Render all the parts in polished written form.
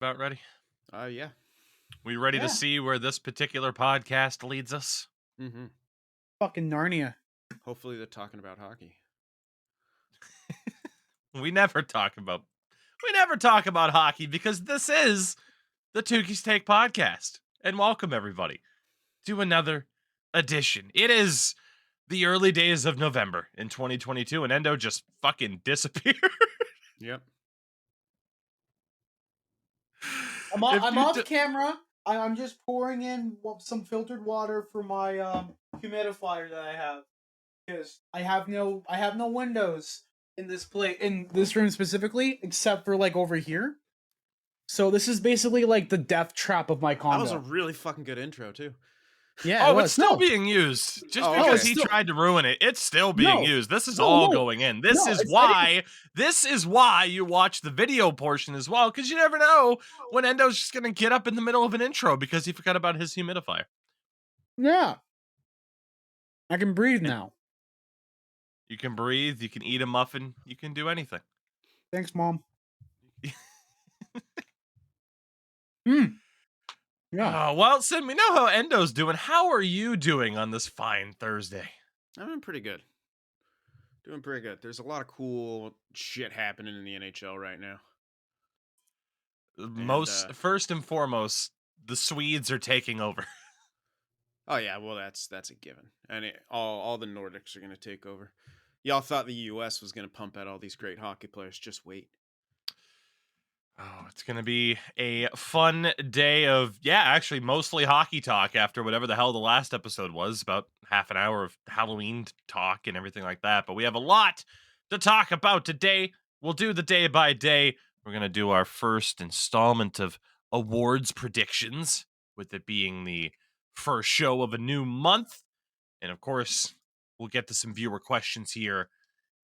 About ready? Yeah. We ready to Yeah. see where this particular podcast leads us? Mm-hmm. Fucking Narnia. Hopefully they're talking about hockey. We never talk about hockey because this is the Tougie's Take podcast. And welcome everybody to another edition. It is the early days of November in 2022 and Endo just fucking disappeared. Yep. I'm off camera. I'm just pouring in some filtered water for my humidifier that I have because I have no windows in this room specifically, except for like over here. So this is basically like the death trap of my condo. That was a really fucking good intro too. Yeah. It's still being used. Just Oh, because okay. he tried to ruin it, it's still being used. This is all going in. This is why you watch the video portion as well, because you never know when Endo's just gonna get up in the middle of an intro because he forgot about his humidifier. Yeah. I can breathe now. You can breathe, you can eat a muffin, you can do anything. Thanks, Mom. Yeah. Well, Sim, we know how Endo's doing. How are you doing on this fine Thursday? I'm doing pretty good. There's a lot of cool shit happening in the NHL right now. First and foremost, the Swedes are taking over. Oh yeah, well that's a given. And all the Nordics are going to take over. Y'all thought the US was going to pump out all these great hockey players. Just wait. Oh, it's going to be a fun day of, actually mostly hockey talk after whatever the hell the last episode was, about half an hour of Halloween talk and everything like that. But we have a lot to talk about today. We'll do the day by day. We're going to do our first installment of awards predictions, with it being the first show of a new month. And of course, we'll get to some viewer questions here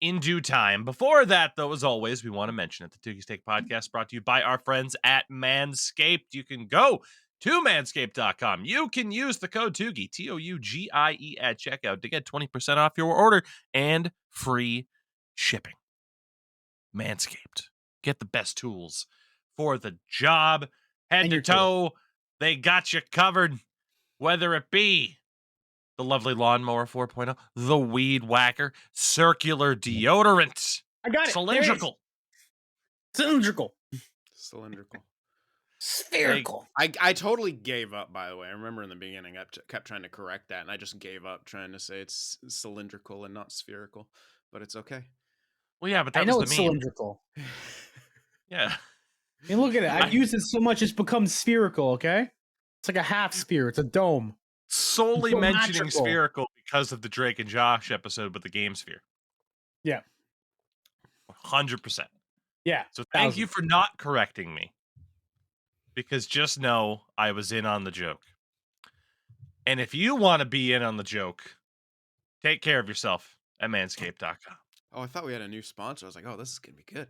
in due time. Before that, though, as always, we want to mention that the Tougie's Take podcast brought to you by our friends at Manscaped. You can go to manscaped.com. You can use the code Tougie, Tougie, at checkout to get 20% off your order and free shipping. Manscaped. Get the best tools for the job. Head to toe, they got you covered, whether it be the lovely Lawnmower 4.0, the Weed Whacker, circular deodorant. I got it. Cylindrical. Spherical. I totally gave up, by the way. I remember in the beginning I kept trying to correct that, and I just gave up trying to say it's cylindrical and not spherical, but it's okay. Well, yeah, but that I know was it's the meme. cylindrical. Yeah. I mean, look at it. I've used it so much it's become spherical, okay? It's like a half sphere. It's a dome. Solely mentioning spherical because of the Drake and Josh episode with the game sphere. Yeah. 100%. Yeah. So thank you for not correcting me. Because just know I was in on the joke. And if you want to be in on the joke, take care of yourself at manscaped.com. Oh, I thought we had a new sponsor. I was like, oh, this is going to be good.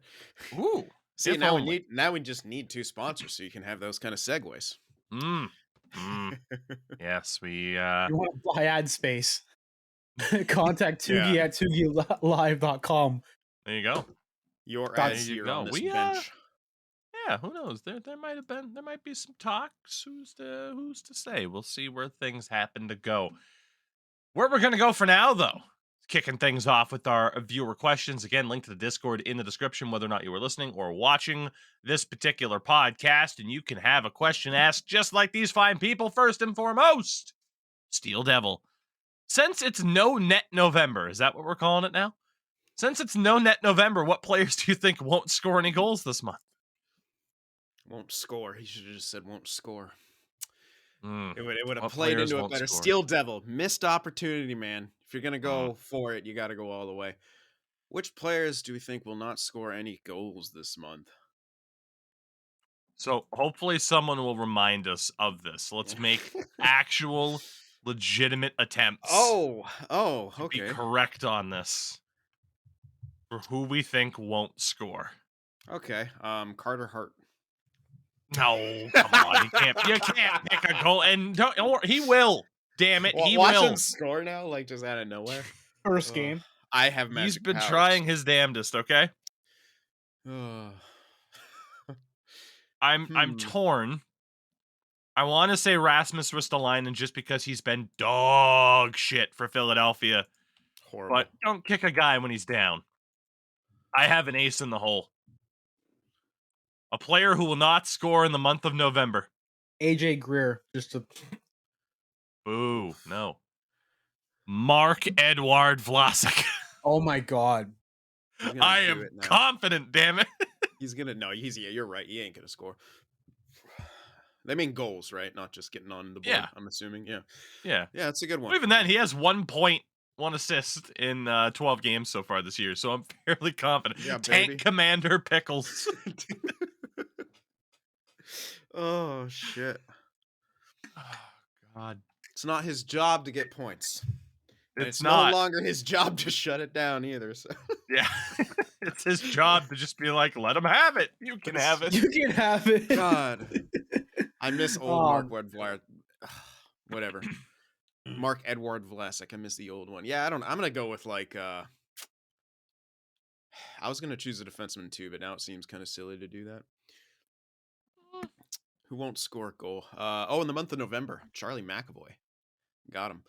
Ooh. See, now we just need two sponsors so you can have those kind of segues. Yes, we... You want to buy ad space. Contact Tougie at TougieLive.com. There you go. Your ads here on this bench. Yeah, who knows? There might be some talks. Who's to say? We'll see where things happen to go. Where we're gonna go for now, though, kicking things off with our viewer questions. Again, link to the Discord in the description, whether or not you were listening or watching this particular podcast, and you can have a question asked just like these fine people. First and foremost, Steel Devil. Since it's no net November, is that what we're calling it now? Since it's no net November, what players do you think won't score any goals this month? Won't score. He should have just said won't score. It would have played into it better. Steel Devil. Missed opportunity, man. If you're going to go for it, you got to go all the way. Which players do we think will not score any goals this month? So hopefully someone will remind us of this. Let's make actual legitimate attempts. Okay. To be correct on this. For who we think won't score. Okay. Carter Hart. No, come on. You can't pick a goal, and he will. Damn it, he watch will him score now, like just out of nowhere. First game. I have magic He's been powers. trying his damnedest. Okay. I'm torn. I want to say Rasmus Ristolainen just because he's been dog shit for Philadelphia, Horrible. but don't kick a guy when he's down. I have an ace in the hole. A player who will not score in the month of November. AJ Greer, just to. Boo, no. Marc-Edouard Vlasic. Oh my god. I am confident, damn it. He's gonna you're right. He ain't gonna score. They mean goals, right? Not just getting on the board. Yeah. I'm assuming. Yeah. Yeah. Yeah, it's a good one. Well, even then, he has 1 point, 1 assist in 12 games so far this year, so I'm fairly confident. Yeah, Tank baby. Commander Pickles. Oh shit. Oh, God. It's not his job to get points. It's no not. longer his job to shut it down either. So. Yeah. It's his job to just be like, let him have it. You can have it. You can have it. God. I miss old Marc-Edouard Vlasic. Whatever. Marc-Edouard Vlasic. I miss the old one. Yeah, I'm gonna go with like I was gonna choose a defenseman too, but now it seems kind of silly to do that. Who won't score a goal? In the month of November, Charlie McAvoy. Got him.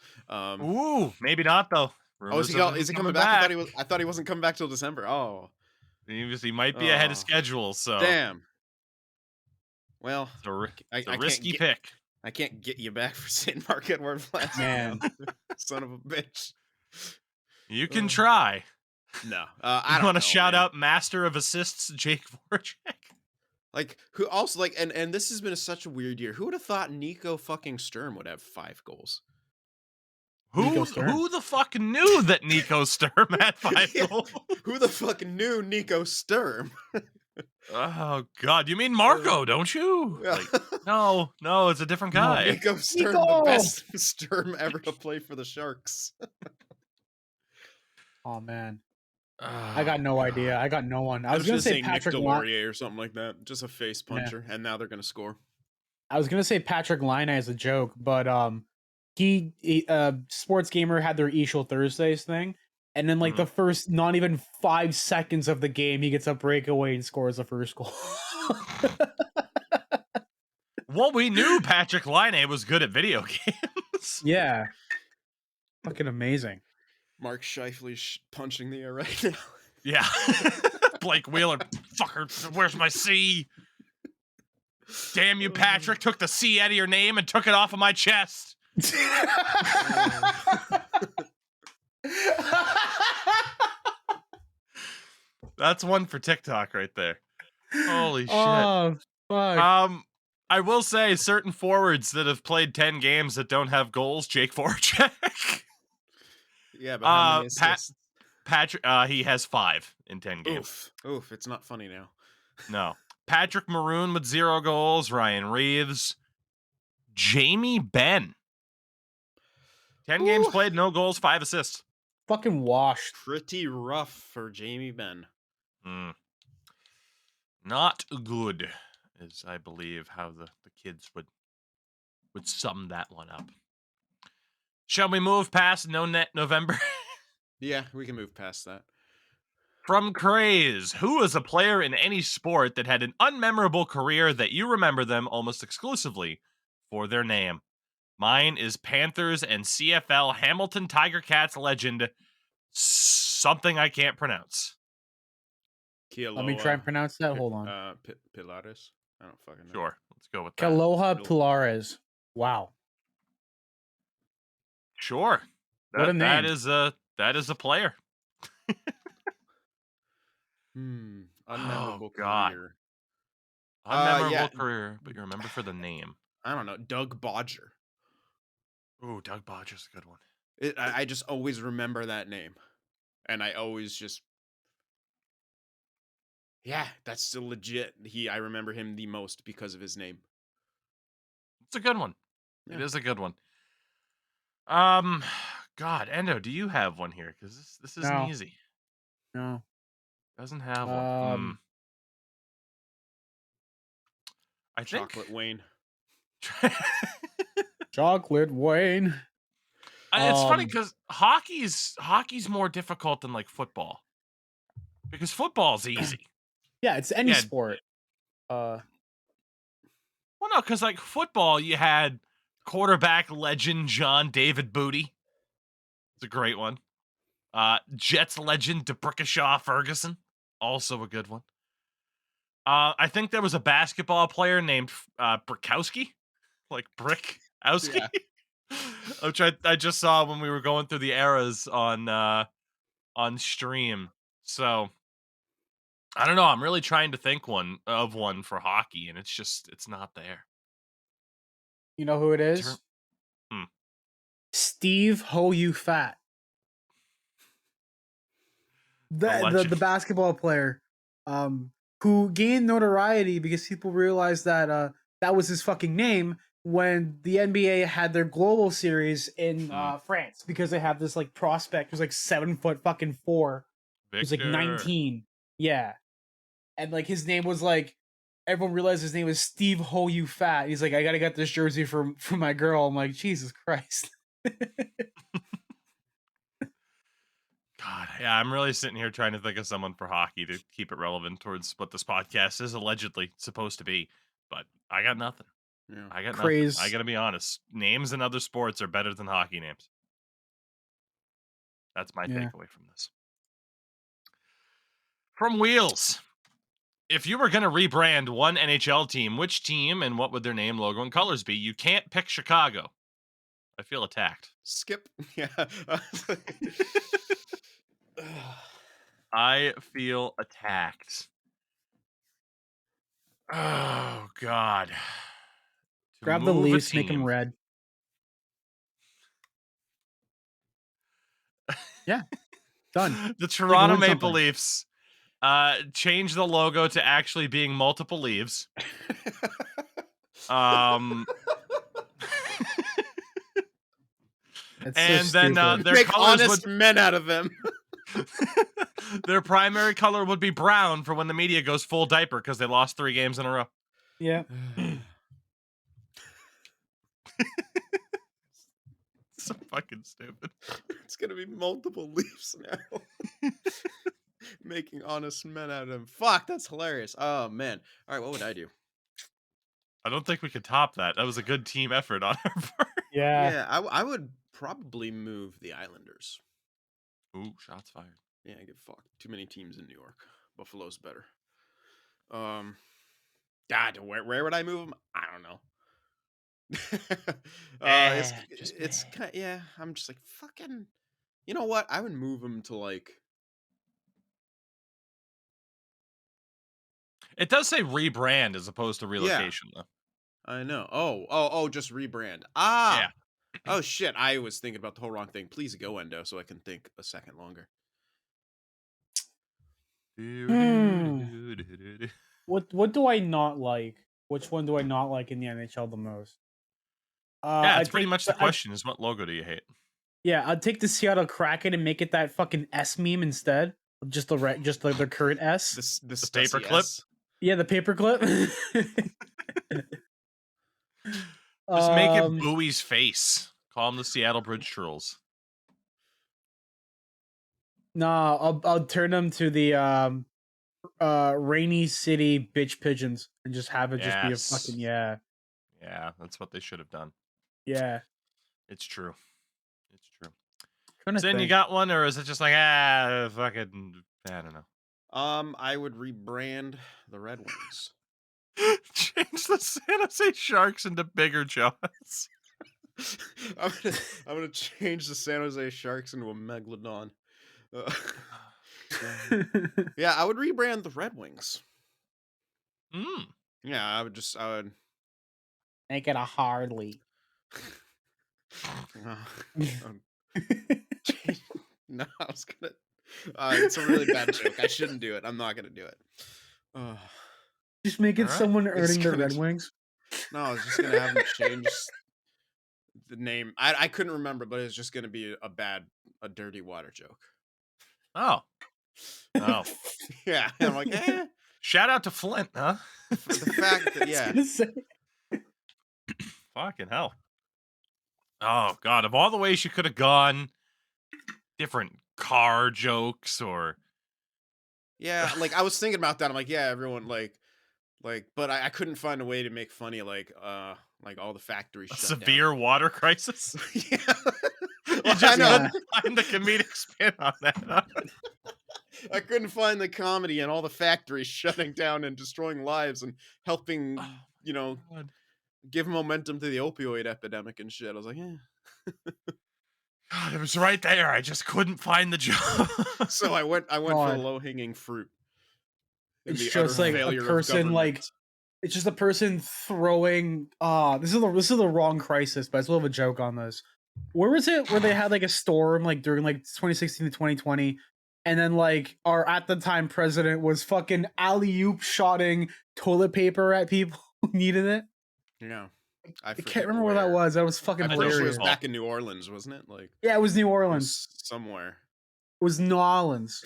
Ooh, maybe not though. Is he coming back? I thought he wasn't coming back till December. Oh. He might be ahead of schedule, so damn. Well, it's a risky pick. I can't get you back for saying Marc-Edouard Vlasic. Man. Son of a bitch. You can try. No. I don't want to know, shout man. out Master of Assists Jake Voracek. Like, who also, like, and this has been such a weird year. Who would have thought Nico fucking Sturm would have 5 goals? Who the fuck knew that Nico Sturm had 5 goals? Who the fuck knew Nico Sturm? Oh God, you mean Marco, don't you? Like, no, it's a different guy. Nico Sturm, the best Sturm ever to play for the Sharks. Oh man, I got no idea. I got no one. I was gonna say Patrick Nick Delorier or something like that. Just a face puncher, and now they're gonna score. I was gonna say Patrick Laine as a joke, but he Sports Gamer had their Eagle Thursdays thing, and then like the first not even 5 seconds of the game, he gets a breakaway and scores the first goal. Well, we knew Patrick Laine was good at video games. Yeah, fucking amazing. Mark Scheifele punching the air right now. Yeah, Blake Wheeler, fucker, where's my C? Damn you, Patrick! Took the C out of your name and took it off of my chest. That's one for TikTok right there. Holy shit. Oh, fuck. I will say certain forwards that have played 10 games that don't have goals, Jake Voracek. Yeah, but how many assists? Patrick, he has 5 in 10 games. Oof, it's not funny now. No. Patrick Maroon with 0 goals, Ryan Reeves, Jamie Benn. 10 games played, no goals, 5 assists. Fucking washed. Pretty rough for Jamie Benn. Not good, is I believe how the kids would sum that one up. Shall we move past No Net November? Yeah, we can move past that. From Craze, who is a player in any sport that had an unmemorable career that you remember them almost exclusively for their name? Mine is Panthers and CFL Hamilton Tiger Cats legend, something I can't pronounce. Let me try and pronounce that. Hold on. Pilares? I don't fucking know. Sure, let's go with that. Kaloha Pilares. Wow. Sure. What a name. That is a player. Unmemorable career. Unmemorable career, but you remember for the name. I don't know. Doug Bodger. Ooh, Doug Bodger's a good one. I just always remember that name. And I always just... Yeah, that's still legit. I remember him the most because of his name. It's a good one. Yeah. It is a good one. God, Endo, do you have one here? Because this isn't easy. No. Doesn't have one. I think Chocolate Wayne. Chocolate Wayne. It's funny because hockey's more difficult than like football. Because football's easy. Yeah, it's any sport. Well, no, because like football, you had quarterback legend John David Booty. It's a great one. Jets legend DeBrickashaw Ferguson, also a good one. I think there was a basketball player named Brickowski, like Brickowski, Yeah. which I just saw when we were going through the eras on stream. So I don't know. I'm really trying to think one for hockey, and it's not there. You know who it is? Hmm. Steve Ho You Fat. The basketball player who gained notoriety because people realized that that was his fucking name when the NBA had their global series in France, because they have this like prospect who's like 7 foot fucking 4, who's like Victor. 19. Yeah. And like his name was like, everyone realized his name was Steve Ho You Fat. He's like, I gotta get this jersey for my girl. I'm like, Jesus Christ. God, yeah, I'm really sitting here trying to think of someone for hockey to keep it relevant towards what this podcast is allegedly supposed to be, but I got nothing. Yeah. I got Craze. nothing. I gotta be honest. Names in other sports are better than hockey names. That's my takeaway from this. From Wheels. If you were going to rebrand one NHL team, which team and what would their name, logo, and colors be? You can't pick Chicago. I feel attacked. Skip. Yeah. I feel attacked. Oh, God. To Grab the move a Leafs, make them team. red. Yeah. Done. The Toronto win Maple something. Leafs change the logo to actually being multiple leaves. That's And so then stupid. their Make colors honest men out of them. their primary color would be brown for when the media goes full diaper because they lost 3 games in a row. Yeah. So fucking stupid. It's gonna be multiple Leafs now. Making honest men out of them. Fuck, that's hilarious. Oh man. All right, what would I do? I don't think we could top that. That was a good team effort on our part. Yeah. I would probably move the Islanders. Ooh, shots fired. Yeah, get fucked. Too many teams in New York. Buffalo's better. God, where would I move them? I don't know. It's kind of, yeah. I'm just like fucking. You know what? I would move them to like. It does say rebrand as opposed to relocation, though. I know. Oh, just rebrand. Ah. Yeah. Oh shit! I was thinking about the whole wrong thing. Please go, Endo, so I can think a second longer. What do I not like? Which one do I not like in the NHL the most? Yeah, it's pretty much the question: is what logo do you hate? Yeah, I'd take the Seattle Kraken and make it that fucking S meme instead. Just the current S. The paperclip. Yeah, the paperclip. Just make it Bowie's face. Call him the Seattle Bridge Trolls. Nah, I'll turn them to the Rainy City Bitch Pigeons and just have it just be a fucking Yeah, that's what they should have done. Yeah. It's true. It's true. So then you got one, or is it just like fucking? I don't know. I would rebrand the Red Wings. Change the San Jose Sharks into Bigger Jaws. I'm gonna change the San Jose Sharks into a Megalodon. Yeah, I would rebrand the Red Wings. Yeah, I would make it a Harley. No, I was gonna. It's a really bad joke. I shouldn't do it. I'm not gonna do it. Just make it someone earning the Red Wings. No, I was just gonna have them change the name. I couldn't remember, but it's just gonna be a dirty water joke. Oh. Yeah. I'm like, shout out to Flint, huh? The fact that fucking hell. Oh God! Of all the ways you could have gone, different car jokes or. Yeah, like I was thinking about that. I'm like, yeah, everyone like Like, but I couldn't find a way to make funny like all the factories A shut severe water crisis. down. Yeah. You Well, just I know. couldn't find the comedic spin on that. Huh? I couldn't find the comedy and all the factories shutting down and destroying lives and helping, God. give momentum to the opioid epidemic and shit. I was like, God, it was right there. I just couldn't find the joke. So I went for the God. low hanging fruit. in It's the just utter like a failure of person like government. it's just a person throwing this is the wrong crisis, but I still have a joke on this. Where was it where they had like a storm like during like 2016 to 2020, and then like our at the time president was fucking alley-oop shotting toilet paper at people who needed it? Yeah. I can't remember where that was. That was fucking I'm I pretty don't sure it was hilarious. recall. back in New Orleans, wasn't it? Like, Yeah, it was New it Orleans. was somewhere. It was New Orleans.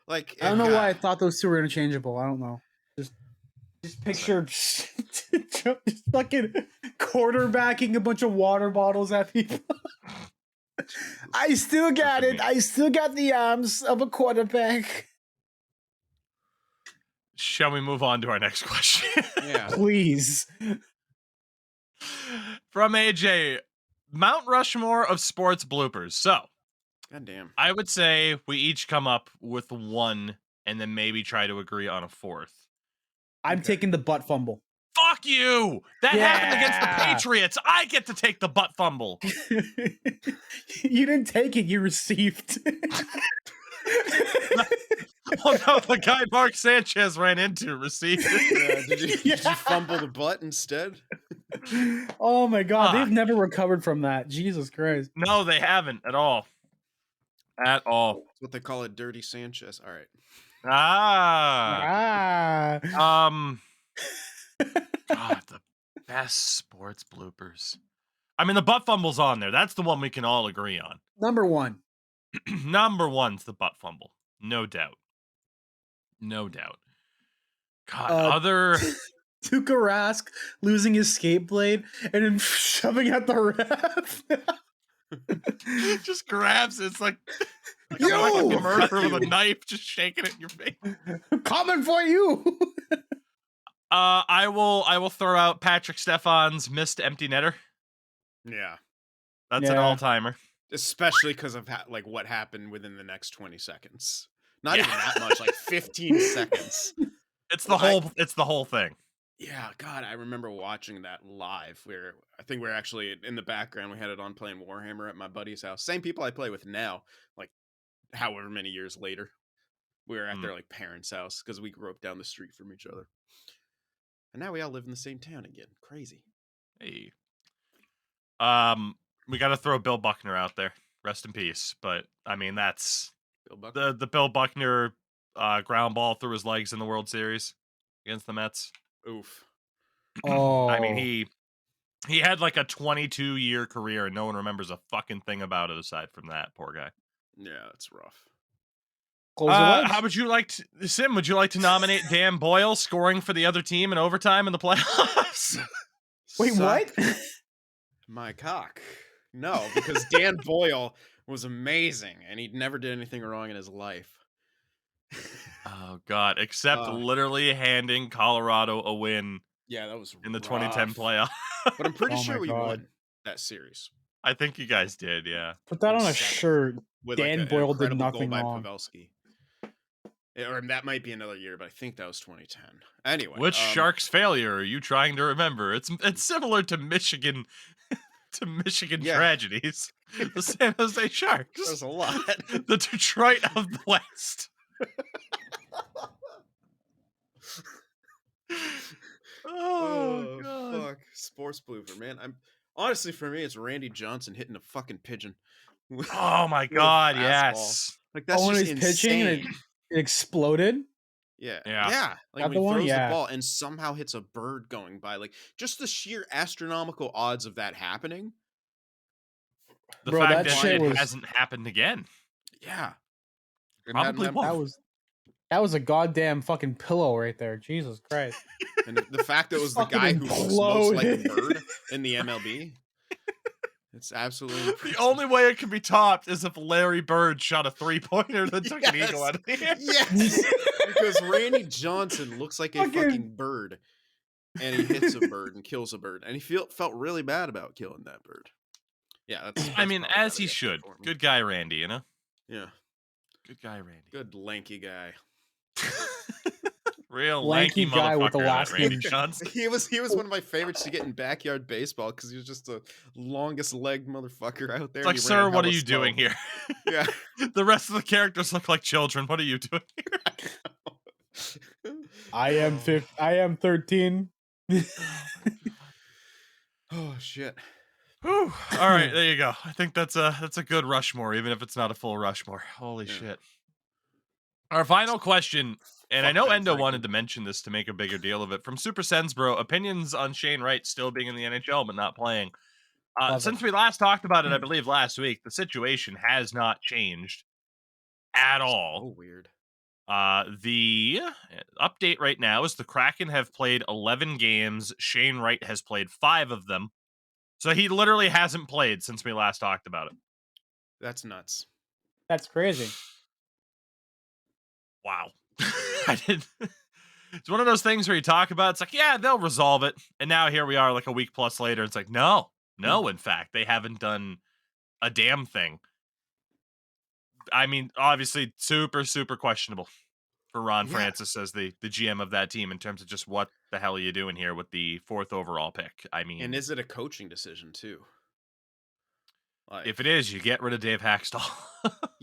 Like, I don't know why I thought those two were interchangeable. I don't know. Just picture just fucking quarterbacking a bunch of water bottles at people. I still got it. I still got the arms of a quarterback. Shall we move on to our next question? Yeah. Please. From AJ, Mount Rushmore of sports bloopers. So, God damn. I would say we each come up with one and then maybe try to agree on a fourth. I'm taking the butt fumble. Fuck you! That happened against the Yeah. Patriots. I get to take the butt fumble. You didn't take it, you received. Oh no, the guy Mark Sanchez ran into received it. Did you fumble the butt instead? Oh my god, Fuck. they've never recovered from that. Jesus Christ. No, they haven't at all. At all. That's what they call a dirty Sanchez. All right. Ah. Ah. God, the best sports bloopers. I mean, the butt fumble's on there. That's the one we can all agree on. Number one. Number one's the butt fumble. No doubt. No doubt. God, other... Tuukka Rask losing his skate blade and then shoving at the ref. just grabs it. It's like Yo! a murderer with a knife, just shaking it in your face. Coming for you. I will throw out Patrick Stefan's missed empty netter. Yeah. That's an all-timer. Especially because of what happened within the next 20 seconds. Not even that much, like 15 seconds. It's the whole thing. Yeah, God, I remember watching that live. I think we were actually in the background. We had it on playing Warhammer at my buddy's house. Same people I play with now, like however many years later. We were at their like parents' house because we grew up down the street from each other. And now we all live in the same town again. Crazy. Hey. We got to throw Bill Buckner out there. Rest in peace. But I mean, that's Bill Buckner. the Bill Buckner ground ball through his legs in the World Series against the Mets. Oof. Oh. I mean, he had like a 22-year career and no one remembers a fucking thing about it aside from that. Poor guy. Yeah, that's rough. How would you like to, Sim, would you like to nominate Dan Boyle scoring for the other team in overtime in the playoffs? Wait, Suck what? my cock. No, because Dan Boyle was amazing and he never did anything wrong in his life. Oh God! Except literally handing Colorado a win. Yeah, that was in the 2010 playoff. But I'm pretty Oh sure my we God. won that series. I think you guys did, yeah. Put that on a 7 shirt. With Dan an Boyle did incredible nothing goal by wrong. Pavelski. Or that might be another year, but I think that was 2010. Anyway, Which Sharks failure are you trying to remember? It's similar to Michigan tragedies. The San Jose Sharks. There's a lot. The Detroit of the West. Oh God. Fuck. Sports blooper, man. I'm honestly, for me, it's Randy Johnson hitting a fucking pigeon. Oh my With a God, fastball. yes. Like that's when just he's insane. pitching and it exploded. Yeah. Yeah. Like That when the he one? throws Yeah. the ball and somehow hits a bird going by. Like just the sheer astronomical odds of that happening. The Bro, fact that that shit it was- hasn't happened again. Yeah. Probably won't. That was a goddamn fucking pillow right there. Jesus Christ. And the fact that it was the Fucking guy who smokes like a imploded. bird in the MLB. It's absolutely The impressive. only way it can be topped is if Larry Bird shot a 3-pointer that took an eagle out of the air. Yes. because Randy Johnson looks like a fucking bird, and he hits a bird and kills a bird, and he felt really bad about killing that bird. Yeah, that's I mean, probably as gotta he be up there should. for me. Good guy, Randy. You know. Yeah, Good guy, Randy. good lanky guy. Real Lanky lanky guy with the motherfucker, that last Randy name. Johnson. He was one of my favorites to get in backyard baseball because he was just the longest legged motherfucker out there. It's like, and he sir, ran what are hella you slow. doing here? Yeah. The rest of the characters look like children. What are you doing here? I am 13. Oh shit. Whew. All right, there you go. I think that's a good Rushmore, even if it's not a full Rushmore. Holy shit. Our final question, and I Fuck know Ben Endo Franklin. wanted to mention this to make a bigger deal of it. From Super Sens Bro, opinions on Shane Wright still being in the NHL but not playing. Since we last talked about it, I believe last week, the situation has not changed at all. Oh, weird. The update right now is the Kraken have played 11 games. Shane Wright has played 5 of them. So he literally hasn't played since we last talked about it. That's nuts. That's crazy. Wow. I didn't. It's one of those things where you talk about, it's like, yeah, they'll resolve it. And now here we are like a week plus later. It's like, no, in fact, they haven't done a damn thing. I mean, obviously, super, super questionable for Ron Francis as the GM of that team in terms of just what the hell are you doing here with the 4th overall pick. I mean, And is it a coaching decision too? Like, if it is, you get rid of Dave Haxtell.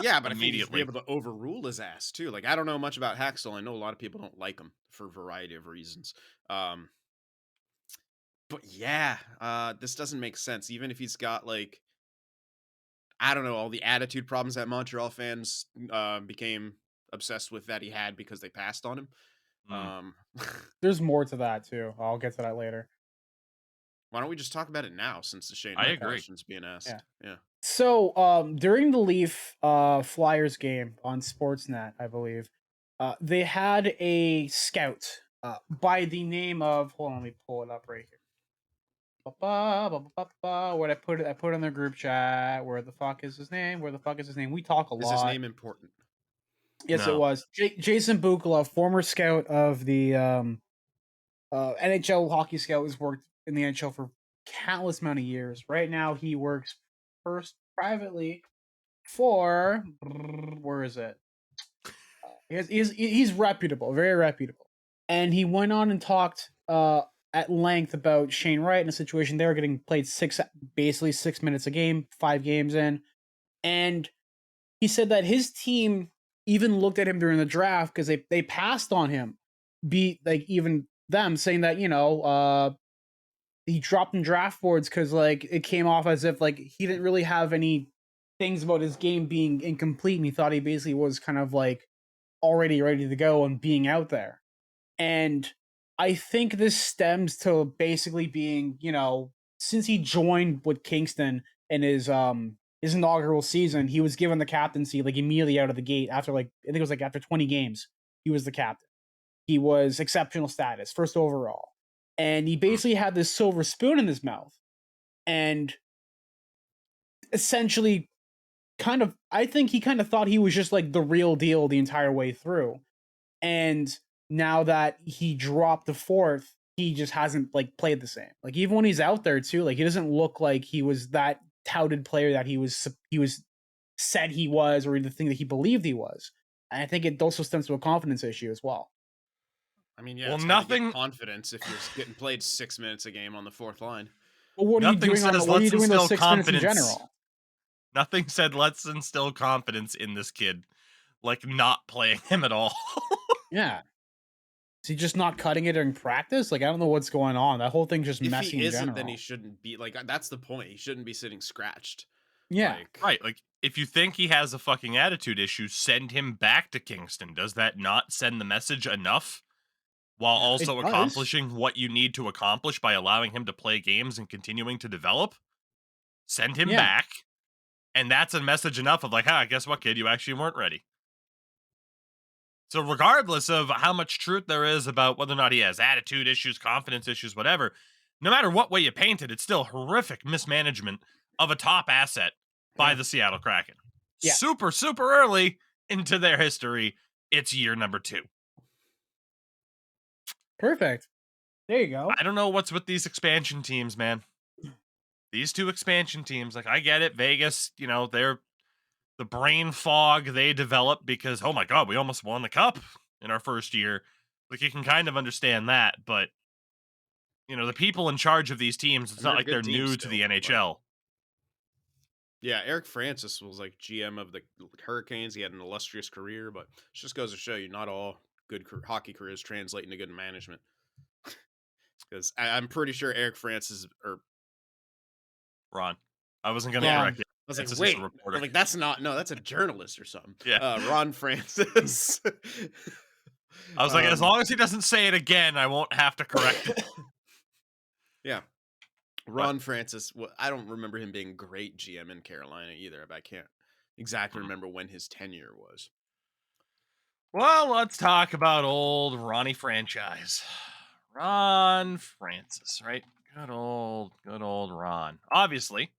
Yeah, but I think you should be able to overrule his ass too. Like, I don't know much about Haxtell. I know a lot of people don't like him for a variety of reasons. But yeah, this doesn't make sense. Even if he's got like, I don't know, all the attitude problems that Montreal fans became obsessed with that he had because they passed on him. There's more to that too. I'll get to that later. Why don't we just talk about it now since the Shane Wright question's being asked? Yeah. So during the Leaf Flyers game on Sportsnet, I believe, they had a scout by the name of, hold on, let me pull it up right here. What I put it in their group chat. Where the fuck is his name? We talk a lot. Is his name important? Yes, it was. Jason Bukala, former scout of the NHL hockey scout, has worked in the NHL for countless amount of years. Right now, he works first privately for, where is it? He's reputable, very reputable, and he went on and talked at length about Shane Wright and the situation they were getting played basically 6 minutes a game, 5 games in, and he said that his team even looked at him during the draft because they passed on him, even them saying that he dropped in draft boards because like it came off as if like he didn't really have any things about his game being incomplete, and he thought he basically was kind of like already ready to go and being out there. And I think this stems to basically being, since he joined with Kingston in his inaugural season, he was given the captaincy like immediately out of the gate after I think it was like after 20 games, he was the captain. He was exceptional status, first overall. And he basically had this silver spoon in his mouth. And essentially I think he kind of thought he was just like the real deal the entire way through. And now that he dropped the 4th, he just hasn't like played the same. Like even when he's out there too, like he doesn't look like he was that touted player that he was said he was, or the thing that he believed he was. And I think it also stems to a confidence issue as well. I mean, yeah, well, it's nothing confidence if you're getting played 6 minutes a game on the 4th line. Well, what are you doing those 6 minutes in general? Nothing said let's instill confidence in this kid, like not playing him at all. Yeah. Is he just not cutting it in practice? Like, I don't know what's going on. That whole thing's just messy in general. If he isn't, then he shouldn't be. Like, that's the point. He shouldn't be sitting scratched. Yeah. Right. Like, if you think he has a fucking attitude issue, send him back to Kingston. Does that not send the message enough? While also accomplishing what you need to accomplish by allowing him to play games and continuing to develop? Send him back. And that's a message enough of like, guess what, kid? You actually weren't ready. So regardless of how much truth there is about whether or not he has attitude issues, confidence issues, whatever, no matter what way you paint it, it's still horrific mismanagement of a top asset by the Seattle Kraken. Yeah. Super, super early into their history. It's year number 2. Perfect. There you go. I don't know what's with these expansion teams, man. These two expansion teams, like, I get it. Vegas, they're the brain fog they develop because, oh my God, we almost won the cup in our first year. Like, you can kind of understand that, but, the people in charge of these teams, it's And not they're a like they're good team new to still. the NHL. Yeah, Erik Francis was like GM of the Hurricanes. He had an illustrious career, but it just goes to show you not all good hockey careers translate into good management. Because I'm pretty sure Erik Francis, or Ron, I wasn't going to Ron. correct you. I was like, Francis is a wait, reporter. I'm like, that's a journalist or something. Yeah. Ron Francis. I was like, as long as he doesn't say it again, I won't have to correct it. Yeah. Ron Francis, I don't remember him being great GM in Carolina either, but I can't exactly remember when his tenure was. Well, let's talk about old Ronnie franchise. Ron Francis, right? Good old Ron. Obviously,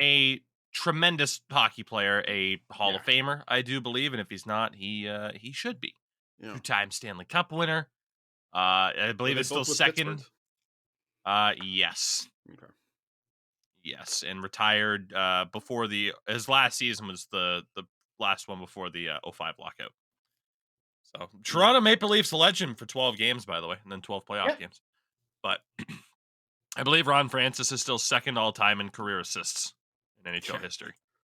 a tremendous hockey player, a Hall of Famer, I do believe, and if he's not, he should be. Yeah. 2-time Stanley Cup winner. I believe it's still second. Yes. Okay. Yes, and retired before his last season was the last one before the 05 lockout. So Toronto Maple Leafs legend for 12 games, by the way, and then 12 playoff games. But I believe Ron Francis is still second all time in career assists in NHL history.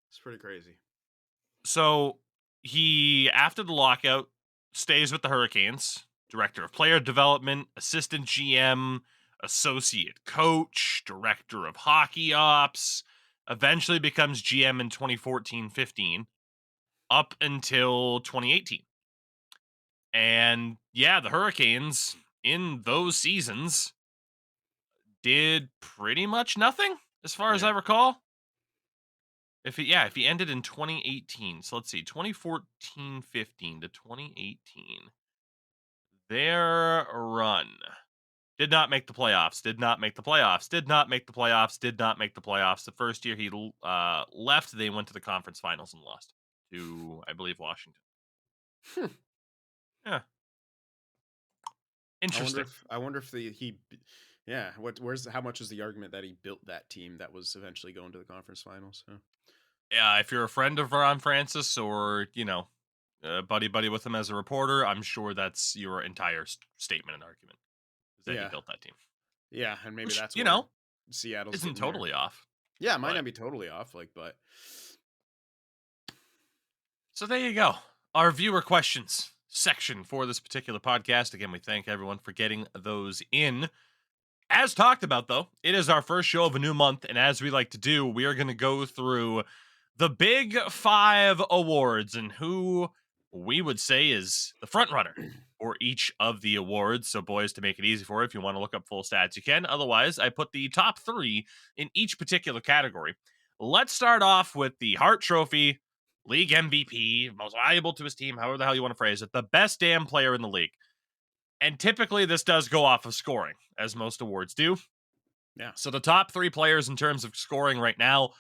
It's pretty crazy. So he, after the lockout, stays with the Hurricanes, director of player development, assistant GM, associate coach, director of hockey ops, eventually becomes GM in 2014-15, up until 2018. And yeah, the Hurricanes in those seasons did pretty much nothing, as far as I recall. If he ended in 2018, so let's see, 2014-15 to 2018, their run did not make the playoffs. Did not make the playoffs. Did not make the playoffs. Did not make the playoffs. The first year he left, they went to the conference finals and lost to, I believe, Washington. Yeah. Interesting. I wonder if how much is the argument that he built that team that was eventually going to the conference finals? Yeah, if you're a friend of Ron Francis or, buddy with him as a reporter, I'm sure that's your entire statement and argument. Is that he built that team. Yeah, and maybe that's Seattle's isn't totally off. Yeah, it might not be totally off, but. So there you go. Our viewer questions section for this particular podcast. Again, we thank everyone for getting those in. As talked about, though, it is our first show of a new month, and as we like to do, we are going to go through the Big 5 awards and who we would say is the front runner for each of the awards. So, boys, to make it easy for you, if you want to look up full stats, you can. Otherwise, I put the top 3 in each particular category. Let's start off with the Hart Trophy, League MVP, most valuable to his team, however the hell you want to phrase it, the best damn player in the league. And typically this does go off of scoring, as most awards do. Yeah. So the top 3 players in terms of scoring right now,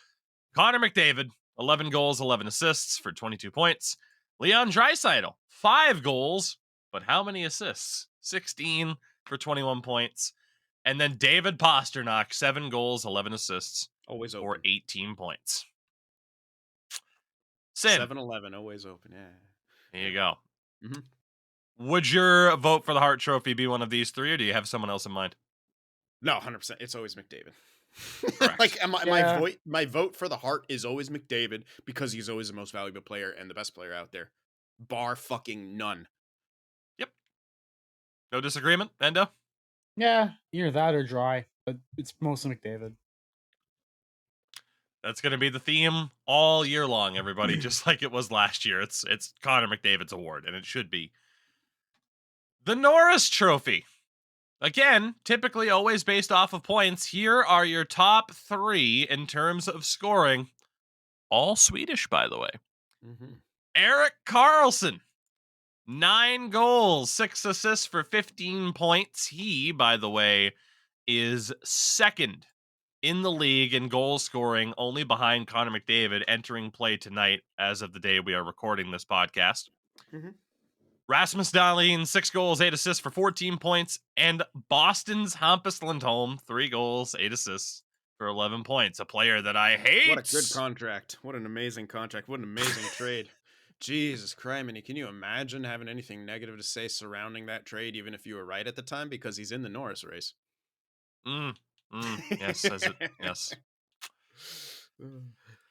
Connor McDavid, 11 goals, 11 assists for 22 points. Leon Draisaitl, 5 goals, but how many assists? 16 for 21 points. And then David Pastrnak, 7 goals, 11 assists always open. for 18 points. 7-11, always open, yeah. There you go. Mm-hmm. Would your vote for the Hart Trophy be one of these 3, or do you have someone else in mind? No, 100%. It's always McDavid. Correct. My vote for the Hart is always McDavid because he's always the most valuable player and the best player out there. Bar fucking none. Yep. No disagreement, Endo? Yeah, either that or dry, but it's mostly McDavid. That's going to be the theme all year long, everybody, just like it was last year. It's Connor McDavid's award, and it should be. The Norris Trophy. Again, typically always based off of points. Here are your top 3 in terms of scoring. All Swedish, by the way. Mm-hmm. Erik Karlsson. 9 goals, 6 assists for 15 points. He, by the way, is second in the league in goal scoring, only behind Connor McDavid, entering play tonight as of the day we are recording this podcast. Mm-hmm. Rasmus Dahlin, 6 goals, 8 assists for 14 points. And Boston's Hampus Lindholm, 3 goals, 8 assists for 11 points. A player that I What a hate. good contract. What an amazing contract. What an amazing trade. Jesus Christ, can you imagine having anything negative to say surrounding that trade, even if you were right at the time? Because he's in the Norris race. Yes, yes.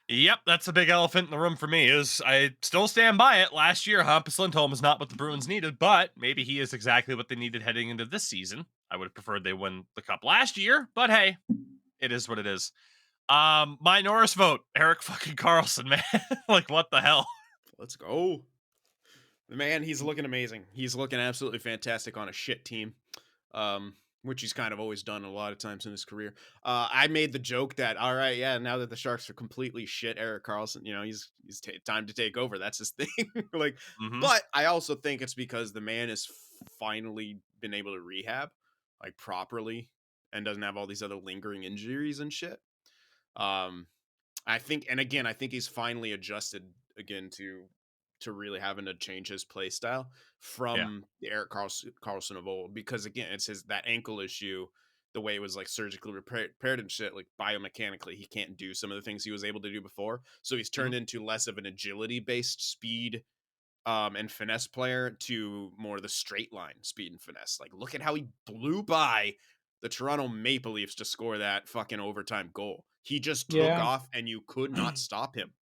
Yep, that's a big elephant in the room for me. Is I still stand by it. Last year, Hampus Lindholm is not what the Bruins needed, but maybe he is exactly what they needed heading into this season. I would have preferred they win the cup last year, but hey, it is what it is. My Norris vote, Erik fucking Karlsson, man. Like, what the hell? Let's go. Man, he's looking amazing. He's looking absolutely fantastic on a shit team. Which he's kind of always done a lot of times in his career. I made the joke that, all right, yeah, now that the Sharks are completely shit, Erik Karlsson, he's time to take over. That's his thing. Like, but I also think it's because the man has finally been able to rehab like properly and doesn't have all these other lingering injuries and shit. I think, and again, I think he's finally adjusted again to really having to change his play style Yeah. from the Erik Karlsson of old, because again, it's that ankle issue, the way it was like surgically repaired and shit, like biomechanically, he can't do some of the things he was able to do before. So he's turned into less of an agility based speed and finesse player to more the straight line speed and finesse. Like, look at how he blew by the Toronto Maple Leafs to score that fucking overtime goal. He just took Yeah. off and you could not stop him.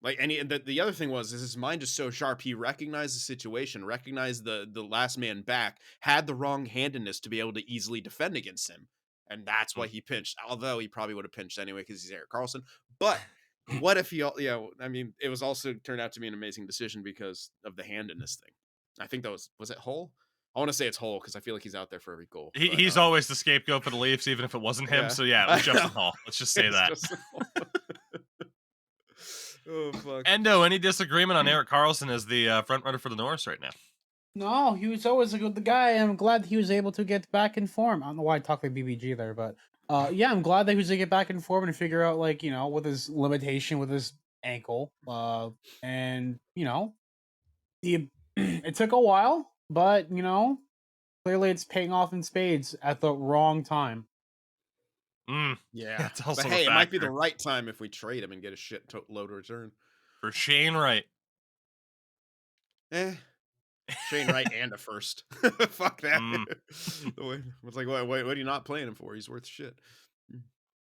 Like, and the other thing is his mind is so sharp. He recognized the situation, recognized the last man back, had the wrong handedness to be able to easily defend against him. And that's why he pinched, although he probably would have pinched anyway because he's Erik Karlsson. But what if it was also turned out to be an amazing decision because of the handedness thing. I think that was it Hull? I want to say it's Hull because I feel like he's out there for every goal. But, He's always the scapegoat for the Leafs, even if it wasn't him. yeah. So yeah, it was Justin Hall. Let's just say that. Oh, fuck. Endo, any disagreement on Erik Karlsson as the front runner for the Norris right now? No, he was always a good guy, and I'm glad he was able to get back in form. I don't know why I talked like BBG there, but yeah, I'm glad that he was able to get back in form and figure out, like, with his limitation with his ankle, and the it took a while, but clearly it's paying off in spades at the wrong time. Yeah, that's also but hey, a it might be the factor. right time if we trade him and get a shit load return. For Shane Wright. Shane Wright and a first. Fuck that. It's like, what are you not playing him for? He's worth shit.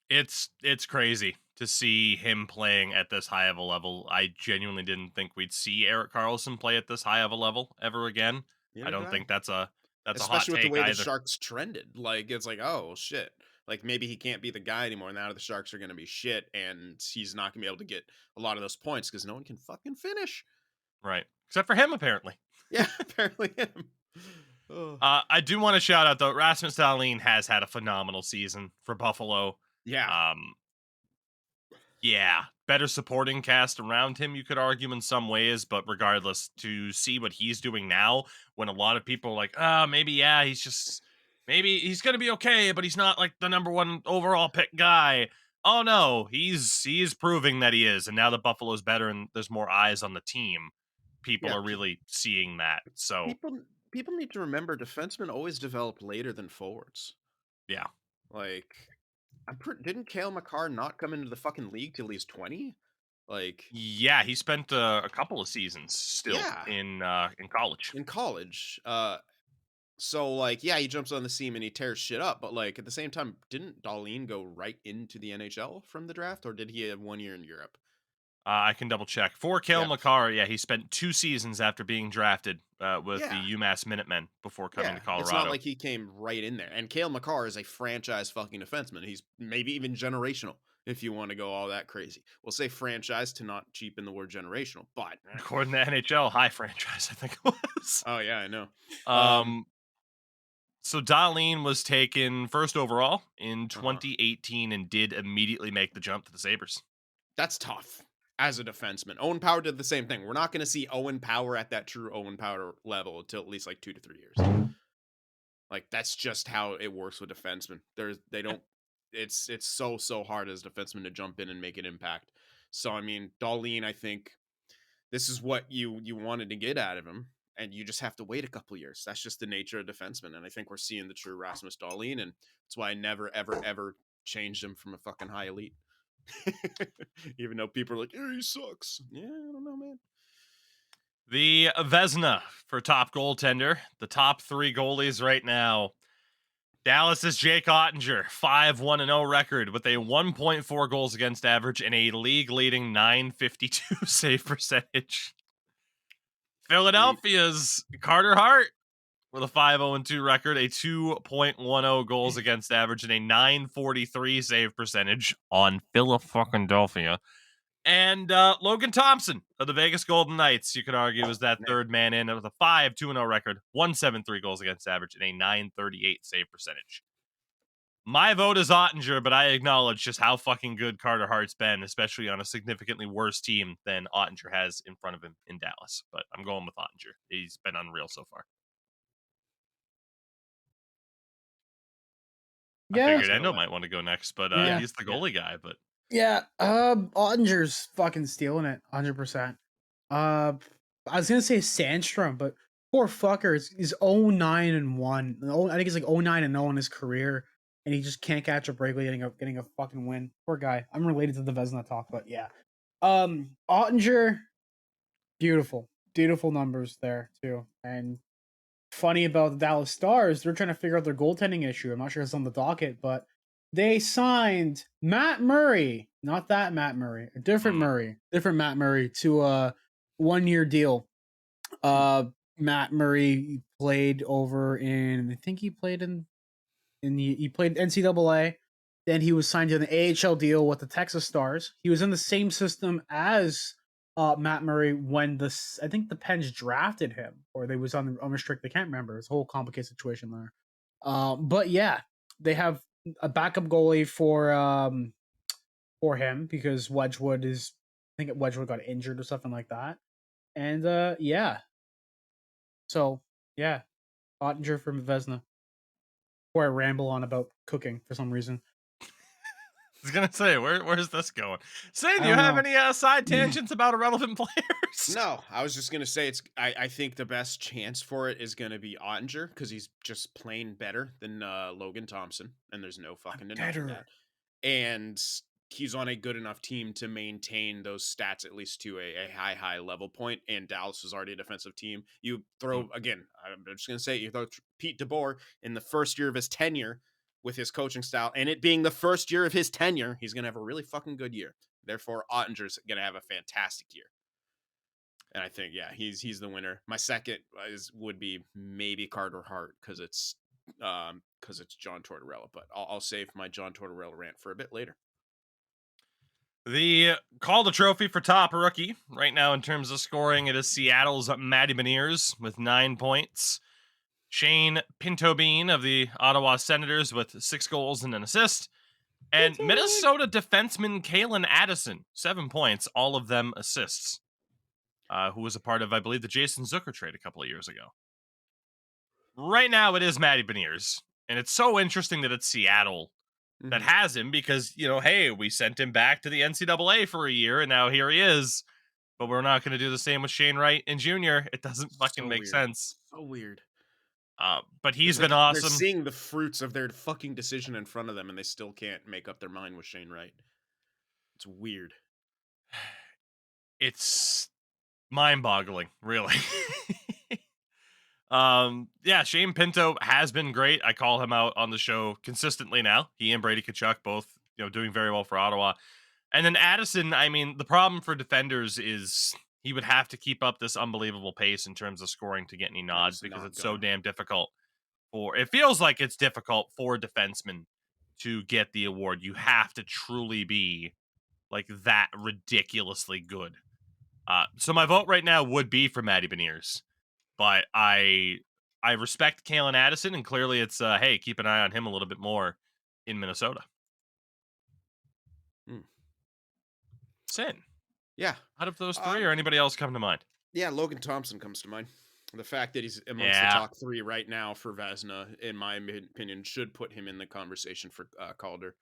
It's crazy to see him playing at this high of a level. I genuinely didn't think we'd see Erik Karlsson play at this high of a level ever again. I don't think that's a hot especially with the take way either. the Sharks trended. Like, it's like, oh shit. Like, maybe he can't be the guy anymore. Now the Sharks are going to be shit, and he's not going to be able to get a lot of those points because no one can fucking finish. Right. Except for him, apparently. Yeah, apparently him. I do want to shout out, though, Rasmus Dahlin has had a phenomenal season for Buffalo. Yeah. Yeah, better supporting cast around him, you could argue in some ways, but regardless, to see what he's doing now, when a lot of people are like, maybe he's gonna be okay, but he's not like the number one overall pick guy. Oh no, he's proving that he is, and now that Buffalo's better and there's more eyes on the team, people are really seeing that. So people need to remember defensemen always develop later than forwards. Yeah. Like, didn't Cale Makar not come into the fucking league till he's 20? Like, yeah, he spent a couple of seasons still in college. In college, so like, yeah, he jumps on the scene and he tears shit up. But like at the same time, didn't Dahlin go right into the NHL from the draft, or did he have 1 year in Europe? I can double check. For Cale Makar, he spent 2 seasons after being drafted with the UMass Minutemen before coming to Colorado. It's not like he came right in there. And Cale Makar is a franchise fucking defenseman. He's maybe even generational, if you want to go all that crazy. We'll say franchise to not cheapen the word generational, but according to NHL, high franchise, I think it was. Oh yeah, I know. So Dahlin was taken first overall in 2018 and did immediately make the jump to the Sabres. That's tough as a defenseman. Owen Power did the same thing. We're not going to see Owen Power at that true Owen Power level until at least like 2 to 3 years. Like, that's just how it works with defensemen. It's so hard as a defenseman to jump in and make an impact. So I mean, Dahlin, I think this is what you wanted to get out of him. and you just have to wait a couple years. That's just the nature of defensemen, and I think we're seeing the true Rasmus Dahlin, and that's why I never, ever, ever changed him from a fucking high elite. Even though people are like, "Yeah, he sucks." Yeah, I don't know, man. The Vezina for top goaltender. The top 3 goalies right now. Dallas's Jake Ottinger, 5-1-0 record with a 1.4 goals against average and a league-leading .952 save percentage. Philadelphia's Carter Hart with a 5-0-2 record, a 2.10 goals against average, and a .943 save percentage on Philadelphia. And Logan Thompson of the Vegas Golden Knights, you could argue, is that third man in with a 5-2-0 record, 173 goals against average, and a .938 save percentage. My vote is Ottinger, but I acknowledge just how fucking good Carter Hart's been, especially on a significantly worse team than Ottinger has in front of him in Dallas. But I'm going with Ottinger. He's been unreal so far. Yeah. I figured Endo might want to go next, but he's the goalie guy. But yeah, Ottinger's fucking stealing it, 100%. I was gonna say Sandstrom, but poor fucker is 0-9-1. I think he's like 0-9-0 in his career, and he just can't catch a break with getting a fucking win. Poor guy. I'm related to the Vezina talk, but yeah. Ottinger, beautiful numbers there too, and funny about the Dallas Stars, they're trying to figure out their goaltending issue. I'm not sure it's on the docket, but they signed Matt Murray, not that Matt Murray, a different Matt Murray, to a 1-year deal. Matt Murray played over in, I think he played he played NCAA. Then he was signed to an AHL deal with the Texas Stars. He was in the same system as Matt Murray when I think the Pens drafted him, or they was on unrestricted. I can't remember. It's a whole complicated situation there. But yeah, they have a backup goalie for him because Wedgwood got injured or something like that. And yeah. So yeah, Ottinger from Vezina. Before I ramble on about cooking for some reason. I was gonna say, where's this going? Say, do you have any side tangents about irrelevant players? No, I was just gonna say I think the best chance for it is gonna be Ottinger because he's just plain better than Logan Thompson, and there's no fucking denying that. And he's on a good enough team to maintain those stats at least to a high level point. And Dallas is already a defensive team. You throw again. I'm just gonna say you throw Pete DeBoer in the first year of his tenure with his coaching style, and it being the first year of his tenure, he's gonna have a really fucking good year. Therefore, Ottinger's gonna have a fantastic year. And I think, yeah, he's the winner. My second would be maybe Carter Hart because it's John Tortorella, but I'll save my John Tortorella rant for a bit later. The Calder Trophy for top rookie right now in terms of scoring, it is Seattle's Matty Beniers with 9 points. Shane Pinto-Bean of the Ottawa Senators with 6 goals and an assist. And Minnesota defenseman Kalen Addison, 7 points, all of them assists. Who was a part of, I believe, the Jason Zucker trade a couple of years ago. Right now, it is Matty Beniers. And it's so interesting that it's Seattle that has him because, hey, we sent him back to the NCAA for a year, and now here he is. But we're not going to do the same with Shane Wright and Jr. It doesn't fucking make sense. So weird. But he's been awesome. They're seeing the fruits of their fucking decision in front of them, and they still can't make up their mind with Shane Wright. It's weird. It's mind-boggling, really. Yeah, Shane Pinto has been great. I call him out on the show consistently now. He and Brady Tkachuk both, doing very well for Ottawa. And then Addison, I mean, the problem for defenders is he would have to keep up this unbelievable pace in terms of scoring to get any nods because it's so damn difficult. It feels like it's difficult for defensemen to get the award. You have to truly be like that ridiculously good. So my vote right now would be for Matty Beniers. But I respect Kalen Addison, and clearly it's, hey, keep an eye on him a little bit more in Minnesota. Sin. Yeah. Out of those three, or anybody else come to mind? Yeah, Logan Thompson comes to mind. The fact that he's amongst the top 3 right now for Vezina, in my opinion, should put him in the conversation for Calder.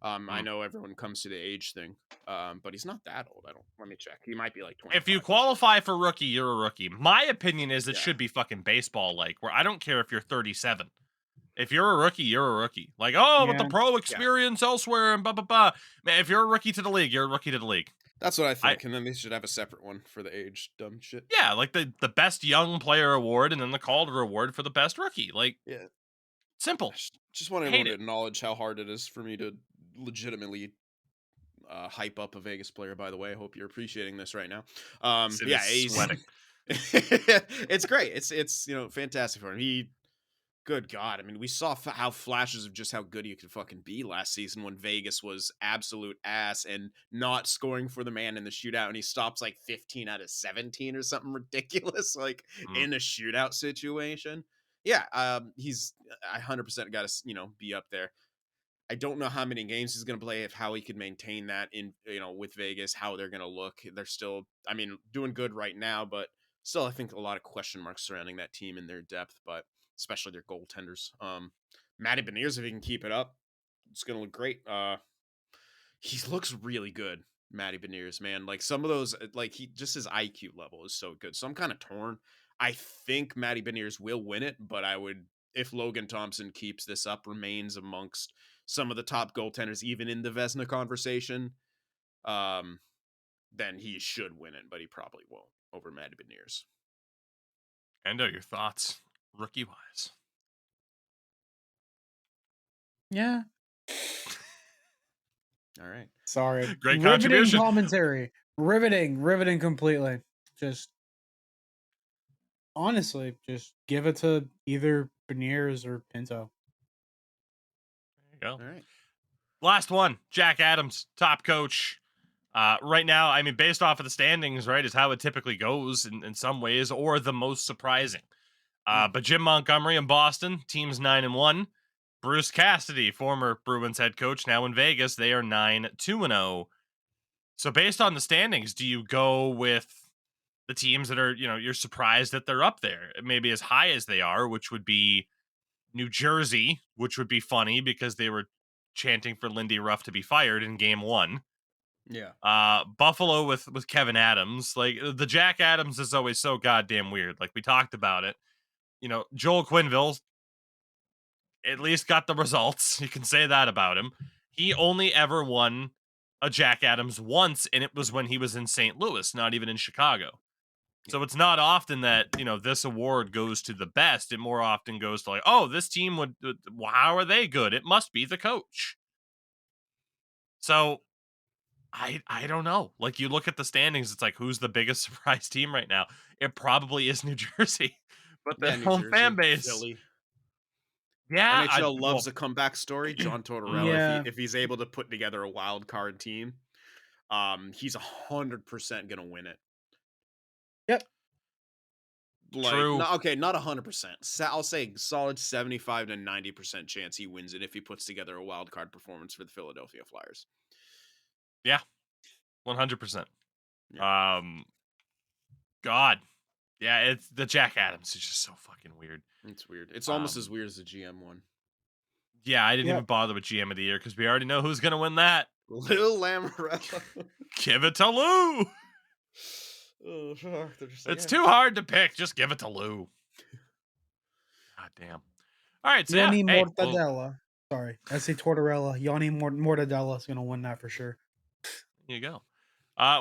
I Mm. know everyone comes to the age thing, but he's not that old. I don't. Let me check. He might be like If you 25 this year. qualify for rookie, you're a rookie. My opinion is it Yeah, should be fucking baseball like, where I don't care if you're 37. If you're a rookie, you're a rookie. Like, oh, but the Yeah. pro yeah. experience elsewhere and blah blah blah. Man, if you're a rookie to the league, you're a rookie to the league. That's what I I think. And then they should have a separate one for the age dumb shit. Yeah, like the best young player award and then the Calder award for the best rookie. Like, Yeah. simple. Just want I everyone hate to it. acknowledge how hard it is for me to legitimately hype up a Vegas player. By the way, I hope you're appreciating this right now. Sid Yeah, is he's sweating. it's great. It's fantastic for him. Good God, I mean, we saw how flashes of just how good he could fucking be last season when Vegas was absolute ass and not scoring for the man in the shootout, and he stops like 15 out of 17 or something ridiculous, like Mm. in a shootout situation. Yeah, he's I 100% got to be up there. I don't know how many games he's going to play, if how he could maintain that in with Vegas, how they're going to look. They're still, I mean, doing good right now, but still, I think a lot of question marks surrounding that team and their depth, but especially their goaltenders. Matty Beniers, if he can keep it up, it's going to look great. He looks really good, Matty Beniers, man. Like some of those, like he just his IQ level is so good. So I'm kind of torn. I think Matty Beniers will win it, but I would, if Logan Thompson keeps this up, remains amongst some of the top goaltenders, even in the Vesna conversation, um, then he should win it, but he probably won't over Matty Beniers. Endo, your thoughts, rookie wise. Yeah. All right. Sorry. Great Riveting contribution. commentary. Riveting completely. Just honestly, just give it to either Beniers or Pinto. There you go. All right. Last one, Jack Adams, top coach. Right now, I mean, based off of the standings, right, is how it typically goes in some ways, or the most surprising. But Jim Montgomery in Boston, team's 9-1. Bruce Cassidy, former Bruins head coach, now in Vegas, they are 9-2-0. So based on the standings, do you go with the teams that are, you're surprised that they're up there, maybe as high as they are, which would be New Jersey, which would be funny because they were chanting for Lindy Ruff to be fired in game one. Yeah. Buffalo with Kevin Adams. Like, the Jack Adams is always so goddamn weird. Like, we talked about it. Joel Quenneville at least got the results. You can say that about him. He only ever won a Jack Adams once, and it was when he was in St. Louis, not even in Chicago. So it's not often that, this award goes to the best. It more often goes to, like, oh, this team how are they good? It must be the coach. So I don't know. Like, you look at the standings, it's like, who's the biggest surprise team right now? It probably is New Jersey. But the Yeah, New home fan Jersey, base, Philly. yeah, NHL loves a comeback story. John Tortorella, Yeah. if he's able to put together a wild card team, he's 100% gonna win it. Yep. Like, true. no, okay, not 100%. I'll say solid 75 to 90% chance he wins it if he puts together a wild card performance for the Philadelphia Flyers. Yeah, 100%. Yeah. God, yeah, it's the Jack Adams is just so fucking weird. It's weird. It's almost as Um, weird as the GM one. Yeah, I didn't even Yep. bother with GM of the year because we already know who's gonna win that. Lil Lamorello. Give it to Lou. Oh, It's too hard to pick. Just give it to Lou. God damn. All right, so Yanni hey, well, Mortadella. Sorry, I say Tortorella. Yanni Mortadella is gonna win that for sure. here you go.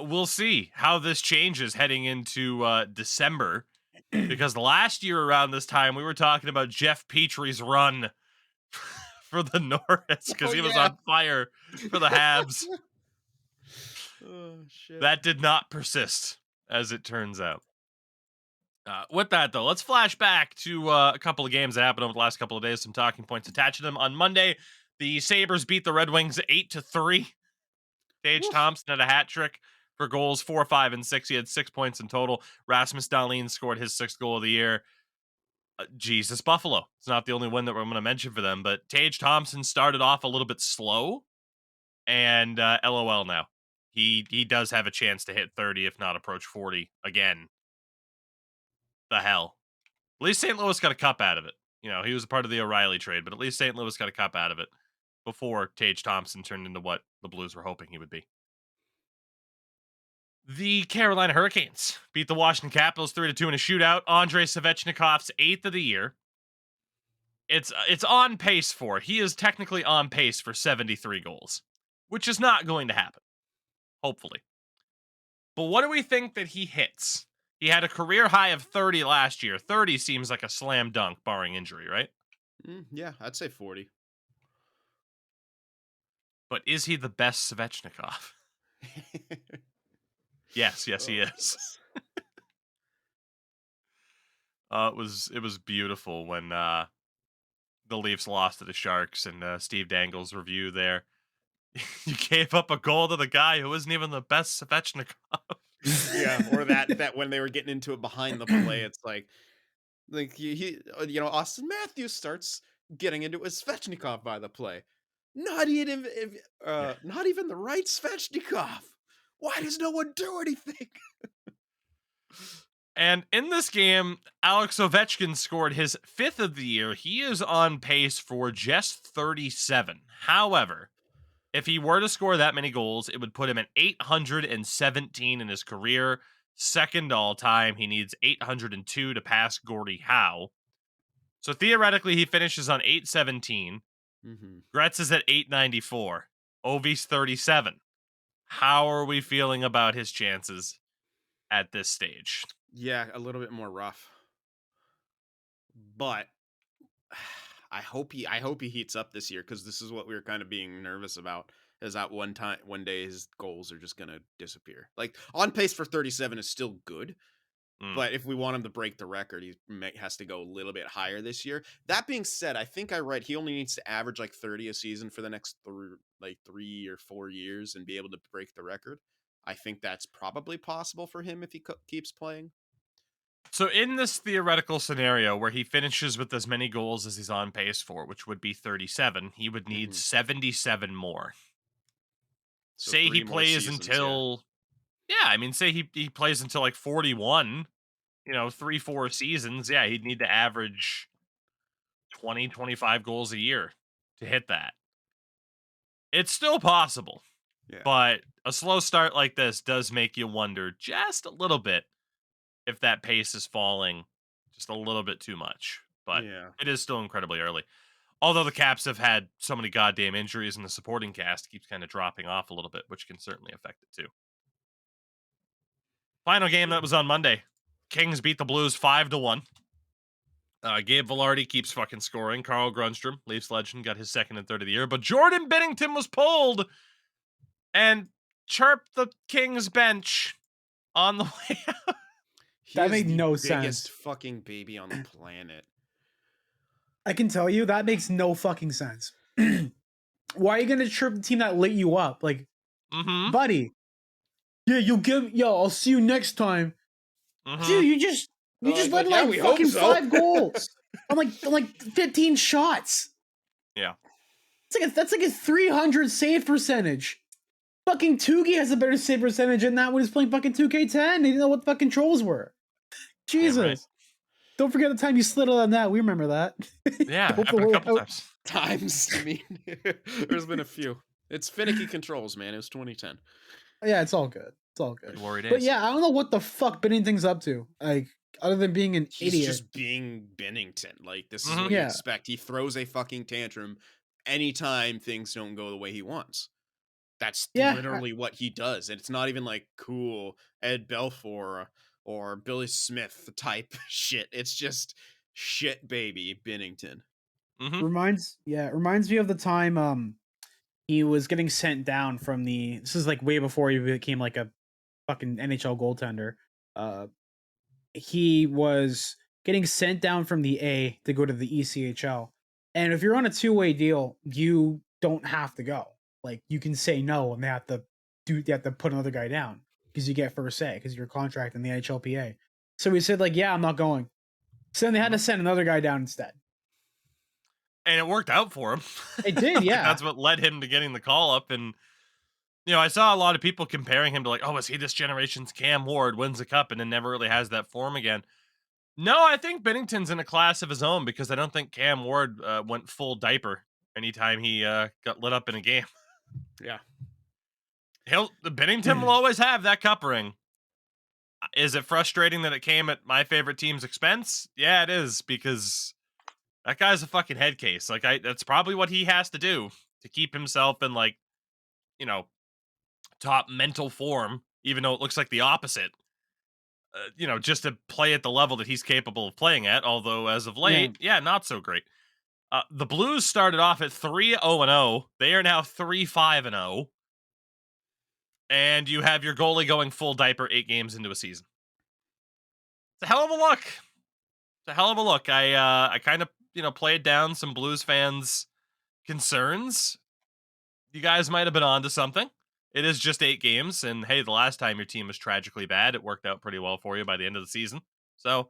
We'll see how this changes heading into December, because last year around this time we were talking about Jeff Petrie's run for the Norris because Oh, he was yeah. on fire for the Habs. Oh, shit. That did not persist, as it turns out. With that, though, let's flash back to a couple of games that happened over the last couple of days. Some talking points attached to them. On Monday, the Sabres beat the Red Wings 8-3. Tage Thompson had a hat trick for goals 4, 5, and 6. He had 6 points in total. Rasmus Dahlin scored his 6th goal of the year. Jesus, Buffalo. It's not the only win that I'm going to mention for them, but Tage Thompson started off a little bit slow, and LOL now. He does have a chance to hit 30, if not approach 40 again. The hell. At least St. Louis got a cup out of it. He was a part of the O'Reilly trade, but at least St. Louis got a cup out of it. before Tage Thompson turned into what the Blues were hoping he would be. The Carolina Hurricanes beat the Washington Capitals 3-2 in a shootout. Andrei Svechnikov's 8th of the year. It's on pace for. He is technically on pace for 73 goals, which is not going to happen, hopefully. But what do we think that he hits? He had a career high of 30 last year. 30 seems like a slam dunk, barring injury, right? Yeah, I'd say 40. But is he the best Svechnikov? Yes, he is. It was beautiful when the Leafs lost to the Sharks, and Steve Dangle's review there. You gave up a goal to the guy who isn't even the best Svechnikov. Yeah, or that when they were getting into it behind the play, it's like Austin Matthews starts getting into it with Svechnikov by the play. Not even not even the right Svechnikov. Why does no one do anything? And in this game, Alex Ovechkin scored his 5th of the year. He is on pace for just 37. However, if he were to score that many goals, it would put him at 817 in his career, second all time. He needs 802 to pass Gordie Howe. So theoretically, he finishes on 817. Gretz is at 894. Ovi's 37. How are we feeling about his chances at this stage? Yeah, a little bit more rough. But I hope he heats up this year, because this is what we were kind of being nervous about. Is that one day his goals are just gonna disappear. Like, on pace for 37 is still good, but if we want him to break the record, he has to go a little bit higher this year. That being said, I think I read he only needs to average like 30 a season for the next 3 or 4 years and be able to break the record. I think that's probably possible for him if he keeps playing. So in this theoretical scenario where he finishes with as many goals as he's on pace for, which would be 37, he would need 77 more. So say he 3 more plays seasons, until say he plays until like 41, 3-4 seasons. Yeah, he'd need to average 20-25 goals a year to hit that. It's still possible. Yeah. But a slow start like this does make you wonder just a little bit if that pace is falling just a little bit too much. But Yeah. it is still incredibly early. Although the Caps have had so many goddamn injuries and the supporting cast keeps kind of dropping off a little bit, which can certainly affect it too. Final game that was on Monday. Kings beat the Blues 5-1. Gabe Vilardi keeps fucking scoring. Carl Grundstrom, Leafs legend, got his 2nd and 3rd of the year. But Jordan Binnington was pulled and chirped the Kings bench on the way out. That made no sense. Biggest fucking baby on the planet. I can tell you that makes no fucking sense. Why are you gonna chirp the team that lit you up? Like, buddy. Yeah, I'll see you next time. Dude, you just led like fucking 5 goals on like 15 shots. Yeah. That's like a 300 save percentage. Fucking Tougie has a better save percentage than that when he's playing fucking 2K10. He didn't know what the fucking controls were. Jesus. Yeah, right. Don't forget the time you slid on that. We remember that. Yeah, happened a couple times. I mean, there's been a few. It's finicky controls, man. It was 2010. Yeah, it's all good. It's all good. Glory days. But yeah, I don't know what the fuck Binnington's up to. Like, other than being an idiot. He's just being Binnington. Like, this is what you expect. He throws a fucking tantrum anytime things don't go the way he wants. That's literally what he does. And it's not even like cool Ed Belfour or Billy Smith type shit. It's just shit baby Binnington. Reminds me of the time he was getting sent down from this is like way before he became like a fucking NHL goaltender. He was getting sent down from the A to go to the ECHL. And if you're on a 2-way deal, you don't have to go. Like, you can say no, and they have to put another guy down because you get first say because your contract in the NHLPA. So he said, like, yeah, I'm not going. So then they had to send another guy down instead. And it worked out for him. It did, yeah. That's what led him to getting the call up. And, I saw a lot of people comparing him to like, oh, is he this generation's Cam Ward, wins the cup and then never really has that form again? No, I think Binnington's in a class of his own because I don't think Cam Ward went full diaper anytime he got lit up in a game. Yeah. Bennington will always have that cup ring. Is it frustrating that it came at my favorite team's expense? Yeah, it is, because that guy's a fucking head case. Like, that's probably what he has to do to keep himself in, like, you know, top mental form, even though it looks like the opposite. Just to play at the level that he's capable of playing at. Although as of Yeah. late, yeah, not so great. The Blues started off at 3-0-0. They are now 3-5-0. And you have your goalie going full diaper 8 games into a season. It's a hell of a look. It's a hell of a look. I kind of, played down some Blues fans' concerns. You guys might have been onto something. It is just 8 games, and hey, the last time your team was tragically bad, it worked out pretty well for you by the end of the season. So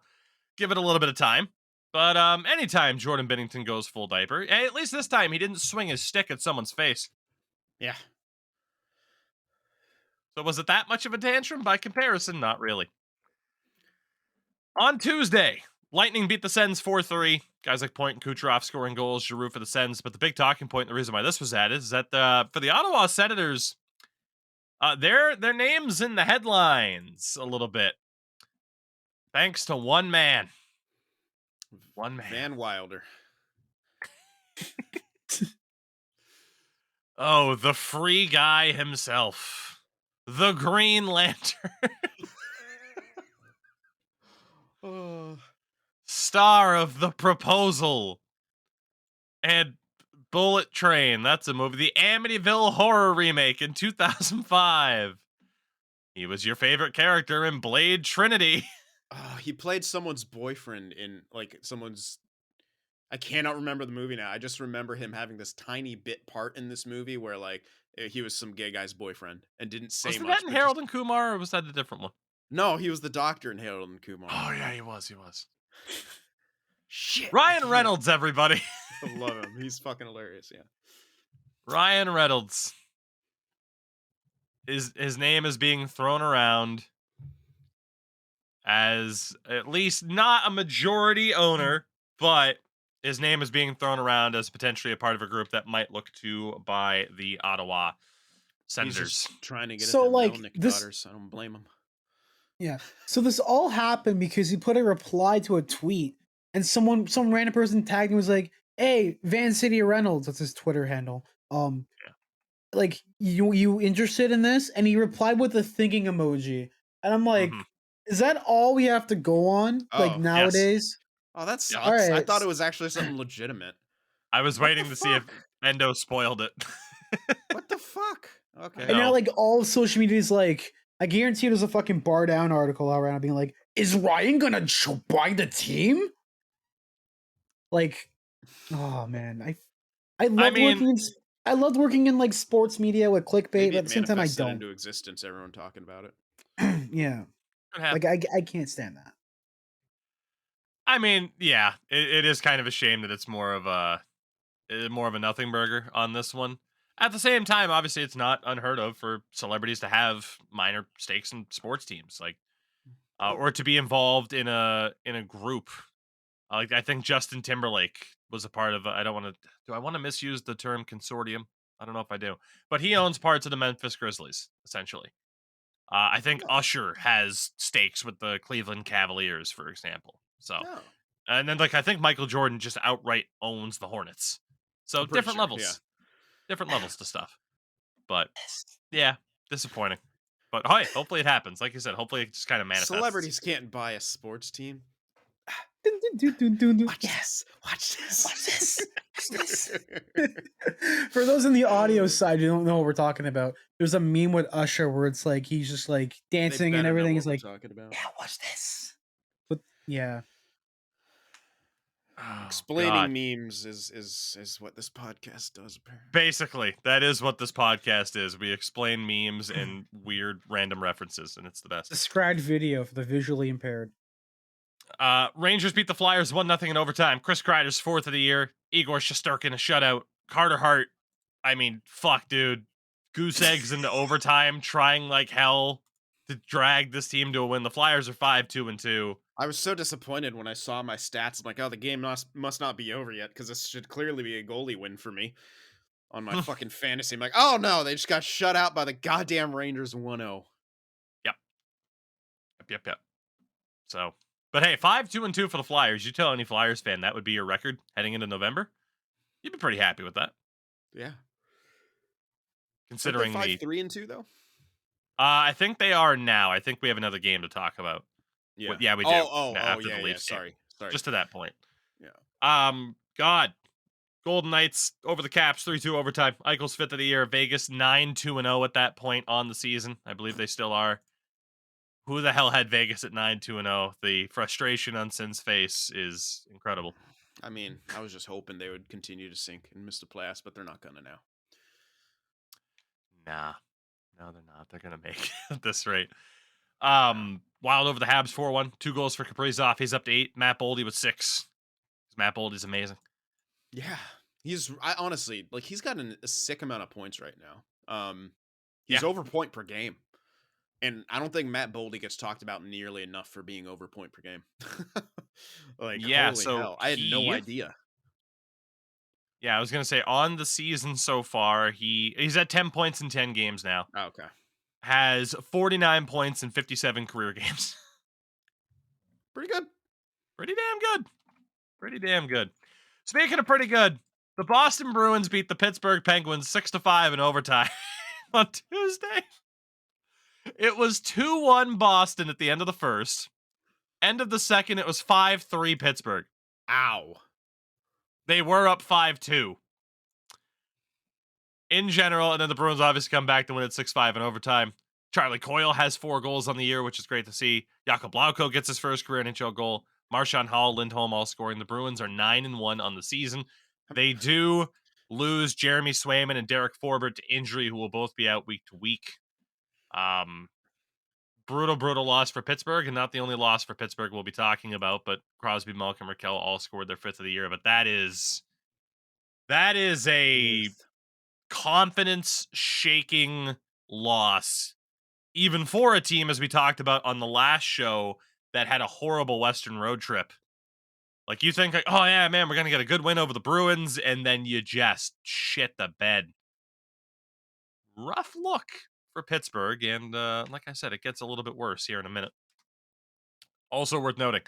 give it a little bit of time. But anytime Jordan Binnington goes full diaper, hey, at least this time he didn't swing his stick at someone's face. Yeah. So was it that much of a tantrum? By comparison, not really. On Tuesday, Lightning beat the Sens 4-3. Guys like Point and Kucherov scoring goals, Giroux for the Sens. But the big talking point, the reason why this was added, is that for the Ottawa Senators, their name's in the headlines a little bit. Thanks to one man. One man. Van Wilder. Oh, the free guy himself. The Green Lantern. Oh. Star of The Proposal. And Bullet Train. That's a movie. The Amityville Horror remake in 2005. He was your favorite character in Blade Trinity. Oh, he played someone's boyfriend in like someone's. I cannot remember the movie now. I just remember him having this tiny bit part in this movie where like he was some gay guy's boyfriend and didn't say Wasn't much. that in Harold and Kumar, or was that a different one? No, he was the doctor in Harold and Kumar. Oh yeah, he was. Shit. Ryan Reynolds, everybody. I love him. He's fucking hilarious. Yeah. Ryan Reynolds. His name is being thrown around as at least not a majority owner, but his name is being thrown around as potentially a part of a group that might look to buy the Ottawa Senators. He's just trying to get So, at the like, Melnick this- daughters. I don't blame him. Yeah. So this all happened because he put a reply to a tweet, and some random person tagged him and was like, "Hey, Van City Reynolds," that's his Twitter handle. Like, you interested in this? And he replied with a thinking emoji, and I'm like, is that all we have to go on? Oh, Like yes. nowadays? Oh, that sucks. All right. I thought it was actually something legitimate. I was What waiting the to see if fuck? Endo spoiled it. What the fuck? Okay. And now, No. like, all of social media is like, I guarantee there's a fucking Bar Down article out right now being like, is Ryan gonna buy the team? Like, oh man, I loved mean- working in I loved working in like sports media with clickbait, Maybe but at the same time I manifested don't. into existence. Everyone talking about it. Yeah, Could happen. like I can't stand that. I mean, yeah, it is kind of a shame that it's more of a nothing burger on this one. At the same time, obviously, it's not unheard of for celebrities to have minor stakes in sports teams, like, or to be involved in a group. Like, I think Justin Timberlake was a part of. Do I want to misuse the term consortium? I don't know if I do, but he owns parts of the Memphis Grizzlies, essentially. I think Usher has stakes with the Cleveland Cavaliers, for example. So, No. and then I think Michael Jordan just outright owns the Hornets. So I'm pretty different sure, levels, yeah. different levels to stuff. But yeah, disappointing. But hey, hopefully it happens. Like you said, hopefully it just kind of manifests. Celebrities can't buy a sports team. Watch Yes. Watch this. Watch this. Watch this. For those in the audio side who don't know what we're talking about, there's a meme with Usher where it's like he's just like They dancing and better know everything. what Is we're like, talking about. yeah, watch this. But yeah, Oh, Explaining God. memes is what this podcast does. Apparently. Basically, that is what this podcast is. We explain memes and weird random references, and it's the best. described video for the visually impaired. Rangers beat the Flyers 1-0 in overtime. Chris Kreider's 4th of the year. Igor Shesterkin a shutout. Carter Hart, I mean, fuck, dude. Goose eggs into overtime, trying like hell to drag this team to a win. The Flyers are 5-2-2. I was so disappointed when I saw my stats. I'm like, oh, the game must not be over yet because this should clearly be a goalie win for me on my fucking fantasy. I'm like, oh no, they just got shut out by the goddamn Rangers 1-0. Yep. Yep. So, but hey, 5-2-2 for the Flyers. You tell any Flyers fan that would be your record heading into November, you'd be pretty happy with that. Yeah. Aren't they Considering 5-3-2 though? I think they are now. I think we have another game to talk about. Yeah. Yeah, we do. After the Yeah. Leafs game. Sorry. Just to that point. Yeah. God, Golden Knights over the Caps 3-2 overtime. Eichel's 5th of the year. Vegas 9-2-0 at that point on the season. I believe they still are. Who the hell had Vegas at 9-2-0? The frustration on Sin's face is incredible. I mean, I was just hoping they would continue to sink and miss the playoffs, but they're not gonna now. Nah. No, they're not. They're gonna make it at this rate. Wild over the Habs 4-1. 2 goals for Kaprizov. He's up to 8. Matt Boldy with 6. Matt Boldy's amazing. Yeah. I honestly, like, he's got a sick amount of points right now. He's over point per game. And I don't think Matt Boldy gets talked about nearly enough for being over point per game. Like, holy hell. I had no idea. Yeah, I was gonna say on the season so far, he's at 10 points in 10 games now. Oh, okay. Has 49 points in 57 career games. Pretty good. Pretty damn good. Speaking of pretty good, the Boston Bruins beat the Pittsburgh Penguins 6-5 in overtime on Tuesday. It was 2-1 Boston at the end of the first. End of the second, it was 5-3 Pittsburgh. Ow. They were up 5-2. In general, and then the Bruins obviously come back to win it 6-5 in overtime. Charlie Coyle has 4 goals on the year, which is great to see. Jakob Blauko gets his first career NHL goal. Marchand Hall, Lindholm all scoring. The Bruins are 9-1 on the season. They do lose Jeremy Swayman and Derek Forbert to injury, who will both be out week to week. Brutal loss for Pittsburgh, and not the only loss for Pittsburgh we'll be talking about, but Crosby, Malkin, Raquel all scored their 5th of the year. But that is a confidence-shaking loss, even for a team, as we talked about on the last show, that had a horrible Western road trip. Like, you think, like, oh yeah, man, we're going to get a good win over the Bruins, and then you just shit the bed. Rough look for Pittsburgh, and like I said, it gets a little bit worse here in a minute. Also worth noting,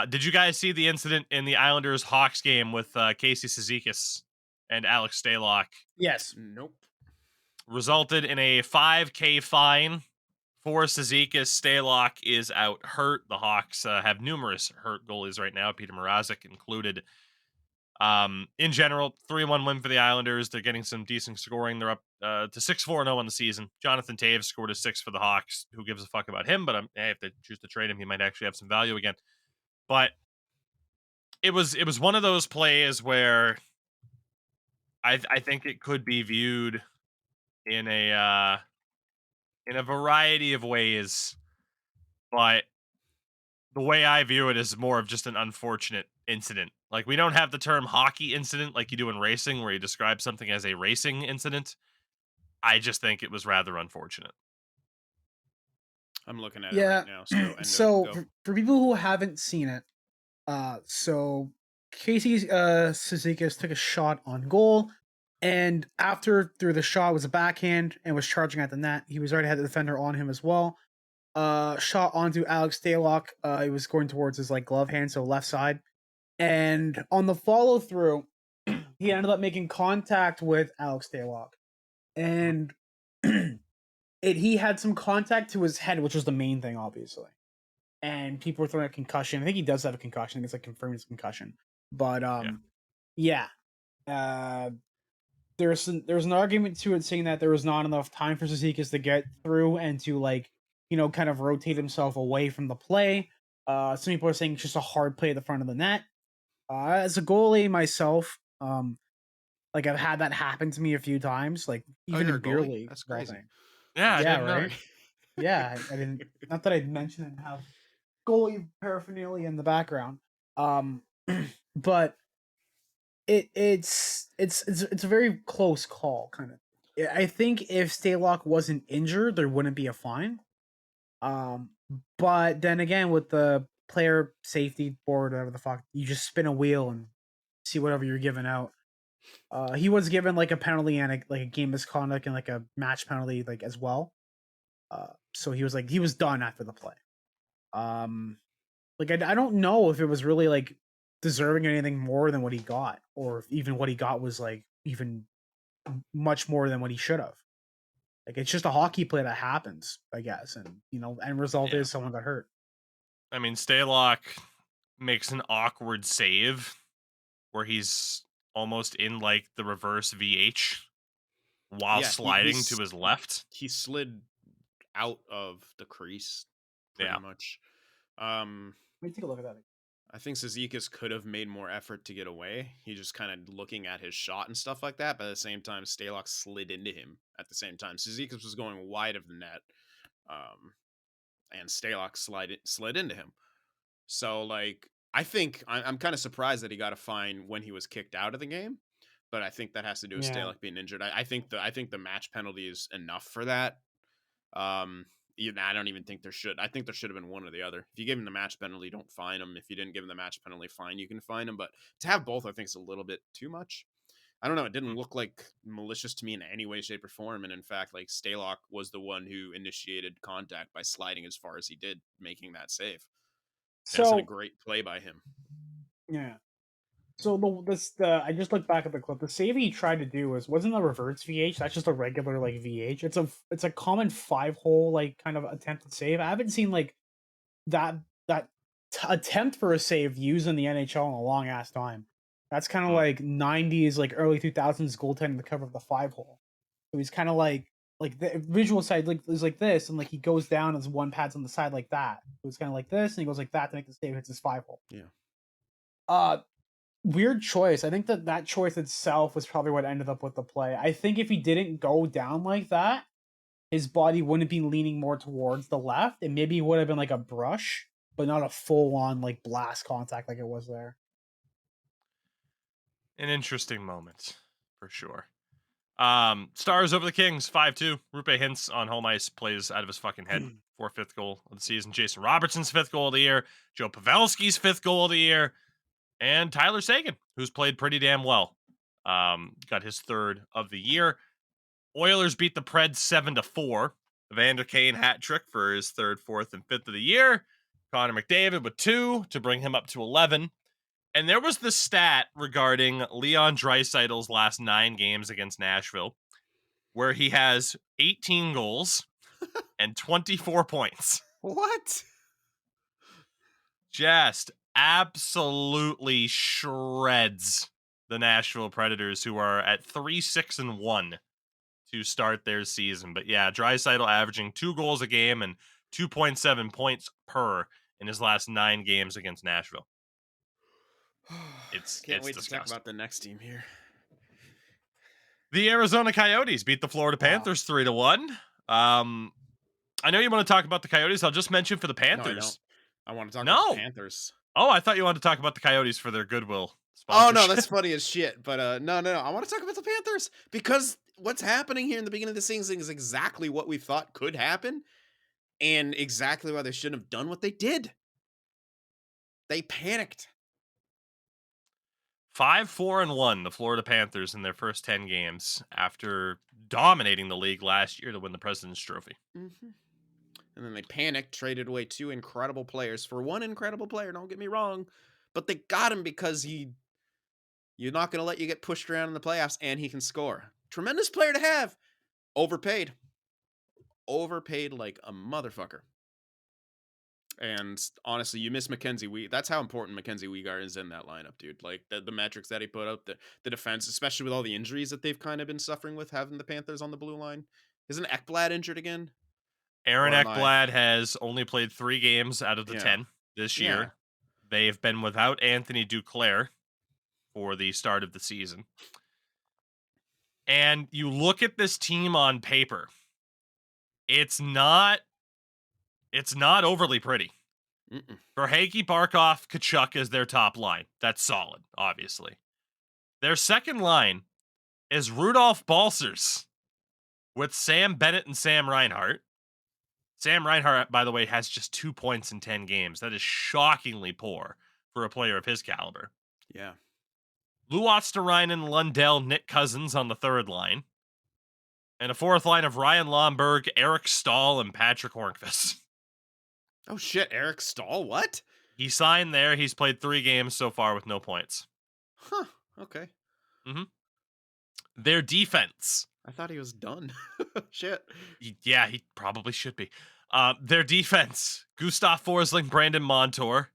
did you guys see the incident in the Islanders-Hawks game with Casey Cizikas and Alex Stalock? Yes. Nope. Resulted in a $5,000 fine for Cizikas. Stalock is out hurt. The Hawks have numerous hurt goalies right now, Peter Mrazek included. In general, 3-1 win for the Islanders. They're getting some decent scoring. They're up to 6-4-0 on the season. Jonathan Taves scored a 6 for the Hawks. Who gives a fuck about him? But hey, if they choose to trade him, he might actually have some value again. But it was one of those plays where I think it could be viewed in a variety of ways, but the way I view it is more of just an unfortunate incident. Like, we don't have the term hockey incident like you do in racing, where you describe something as a racing incident. I just think it was rather unfortunate. I'm looking at it right now. So for people who haven't seen it, so Casey Cizikas took a shot on goal, and through the shot was a backhand and was charging at the net. He was already had the defender on him as well. Shot onto Alex Stalock. He was going towards his glove hand, so left side. And on the follow through, he ended up making contact with Alex Stalock, and he had some contact to his head, which was the main thing, obviously. And people were throwing a concussion. I think he does have a concussion. I think it's confirmed his concussion. But yeah. There's an argument to it saying that there was not enough time for Cizikas to get through and to kind of rotate himself away from the play. Some people are saying it's just a hard play at the front of the net. As a goalie myself, I've had that happen to me a few times, even in beer league. That's crazy. Yeah, yeah, right. Yeah, I mean, not that I'd mention and have goalie paraphernalia in the background, but it's a very close call, kind of. I think if Stalock wasn't injured, there wouldn't be a fine. But then again, with the player safety board, whatever the fuck. You just spin a wheel and see whatever you're giving out. He was given like a penalty and like a game misconduct and like a match penalty like as well. So he was done after the play. Like I don't know if it was really like deserving anything more than what he got, or if even what he got was like even much more than what he should have. Like it's just a hockey play that happens, I guess, and end result Yeah. is someone got hurt. I mean, Stalock makes an awkward save where he's almost in like the reverse VH while Yeah, sliding to his left. he slid out of the crease pretty Yeah. much. Let me take a look at that. I think Zizekas could have made more effort to get away. He just kind of looking at his shot and stuff like that. But at the same time, Stalock slid into him at the same time. Zizekas was going wide of the net, and Stalock slid into him. So, like, I think I'm kind of surprised that he got a fine when he was kicked out of the game. But I think that has to do with Stalock being injured. I think the match penalty is enough for that. I don't even think there should. I think there should have been one or the other. If you give him the match penalty, don't fine him. If you didn't give him the match penalty, fine, you can fine him. But to have both, I think is a little bit too much. I don't know. It didn't look like malicious to me in any way, shape, or form. And in fact, like Stalock was the one who initiated contact by sliding as far as he did, making that save. That's a great play by him. Yeah. So I just looked back at the clip. The save he tried to do wasn't a reverse VH. That's just a regular like VH. It's a common 5-hole like kind of attempted save. I haven't seen like that attempt for a save used in the NHL in a long ass time. That's kind of like 90s, like early 2000s goaltending the cover of the 5-hole. So he's kind of like the visual side like is like this, and like he goes down as one pads on the side like that. So it's kind of like this, and he goes like that to make the save, hits his 5-hole. Yeah. Weird choice. I think that choice itself was probably what ended up with the play. I think if he didn't go down like that, his body wouldn't be leaning more towards the left, and maybe it would have been like a brush, but not a full-on like blast contact like it was there. An interesting moment, for sure. Stars over the Kings, 5-2. Rupe Hintz on home ice plays out of his fucking head for 5th goal of the season. Jason Robertson's 5th goal of the year. Joe Pavelski's 5th goal of the year. And Tyler Seguin, who's played pretty damn well. Got his 3rd of the year. Oilers beat the Preds 7-4. Evander Kane hat trick for his 3rd, 4th, and 5th of the year. Connor McDavid with 2 to bring him up to 11. And there was the stat regarding Leon Draisaitl's last 9 games against Nashville, where he has 18 goals and 24 points. What? Just absolutely shreds the Nashville Predators, who are at 3-6-1 to start their season. But yeah, Draisaitl averaging 2 goals a game and 2.7 points per in his last 9 games against Nashville. Can't wait disgusting. to talk about the next team here. The Arizona Coyotes beat the Florida Panthers 3-1. I know you want to talk about the Coyotes. I'll just mention for the Panthers. No, I want to talk about the Panthers. Oh, I thought you wanted to talk about the Coyotes for their goodwill sponsorship. Oh, no, that's funny as shit. But no. I want to talk about the Panthers because what's happening here in the beginning of the season is exactly what we thought could happen and exactly why they shouldn't have done what they did. They panicked. 5-4-1, the Florida Panthers in their first 10 games after dominating the league last year to win the President's Trophy. Mm-hmm. And then they panicked, traded away 2 incredible players for 1 incredible player, don't get me wrong. But they got him because you're not going to let you get pushed around in the playoffs, and he can score. Tremendous player to have. Overpaid like a motherfucker. And honestly, you miss Mackenzie. That's how important Mackenzie Weegar is in that lineup, dude. Like the metrics that he put up, the defense, especially with all the injuries that they've kind of been suffering with having the Panthers on the blue line. Isn't Ekblad injured again? Aaron Ekblad has only played 3 games out of the 10 this year. Yeah. They've been without Anthony Duclair for the start of the season. And you look at this team on paper, it's not overly pretty. Verhaeghe, Barkov, Kachuk is their top line. That's solid, obviously. Their second line is Rudolph Balcers with Sam Bennett and Sam Reinhart. Sam Reinhart, by the way, has just 2 points in 10 games. That is shockingly poor for a player of his caliber. Yeah. Luosterainen, Lundell, Nick Cousins on the third line. And a fourth line of Ryan Lomberg, Eric Stahl, and Patrick Hornqvist. Oh shit, Eric Stahl, what? He signed there. He's played 3 games so far with no points. Huh, okay. Their defense. I thought he was done. Shit. Yeah, he probably should be. Their defense. Gustav Forsling, Brandon Montour,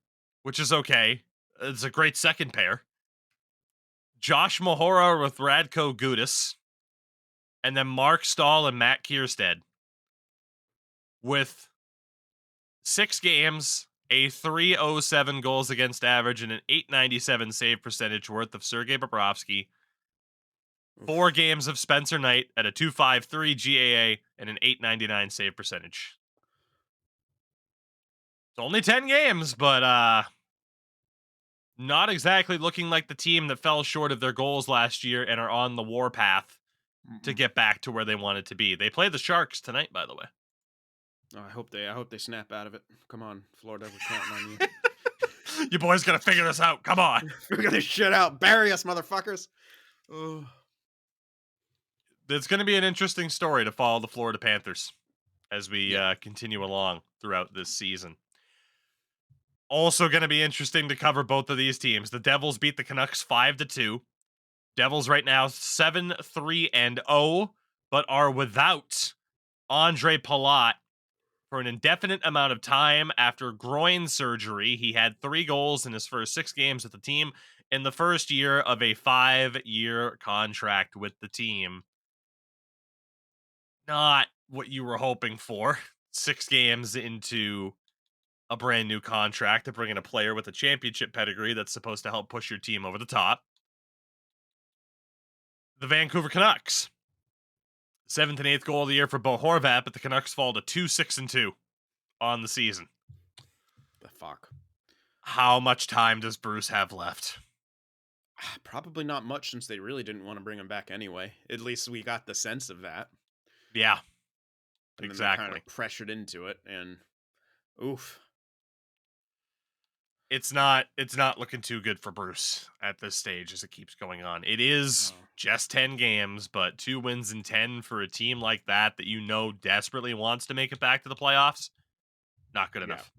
which is okay. It's a great second pair. Josh Mahora with Radko Gudas. And then Mark Stahl and Matt Kierstead. With 6 games, a 307 goals against average, and an 897 save percentage worth of Sergei Bobrovsky. 4 games of Spencer Knight at a 253 GAA and an 899 save percentage. It's only 10 games, but not exactly looking like the team that fell short of their goals last year and are on the warpath to get back to where they wanted to be. They play the Sharks tonight, by the way. Oh, I hope they snap out of it. Come on, Florida, we're counting on you. You boys gotta figure this out. Come on. Figure this shit out. Bury us, motherfuckers. Oh. It's going to be an interesting story to follow the Florida Panthers as we continue along throughout this season. Also going to be interesting to cover both of these teams. The Devils beat the Canucks 5-2. Devils right now 7-3-0, but are without Andre Palat for an indefinite amount of time after groin surgery. He had 3 goals in his first 6 games with the team in the first year of a 5-year contract with the team. Not what you were hoping for. 6 games into a brand new contract to bring in a player with a championship pedigree that's supposed to help push your team over the top. The Vancouver Canucks. 7th and 8th goal of the year for Bo Horvat, but the Canucks fall to 2-6-2 on the season. The fuck. How much time does Bruce have left? Probably not much, since they really didn't want to bring him back anyway. At least we got the sense of that. Yeah, and exactly. Kind of pressured into it, and oof. It's not looking too good for Bruce at this stage as it keeps going on. It is just 10 games, but 2 wins in 10 for a team like that you know desperately wants to make it back to the playoffs. Not good enough.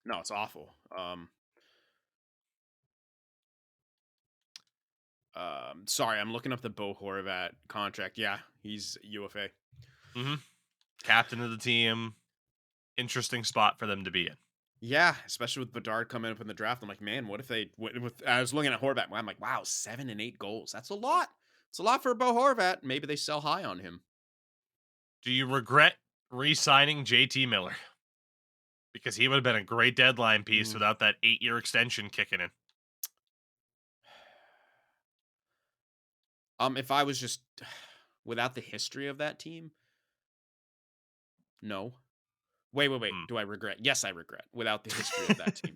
No, it's awful. Sorry, I'm looking up the Bo Horvat contract. Yeah, he's UFA. Captain of the team. Interesting spot for them to be in. Yeah, especially with Bedard coming up in the draft. I'm like, man, what if they? I was looking at Horvat. I'm like, wow, 7 and 8 goals. That's a lot. It's a lot for Bo Horvat. Maybe they sell high on him. Do you regret re-signing JT Miller? Because he would have been a great deadline piece without that 8-year extension kicking in. If I was just without the history of that team, no. Wait. Do I regret? Yes, I regret without the history of that team.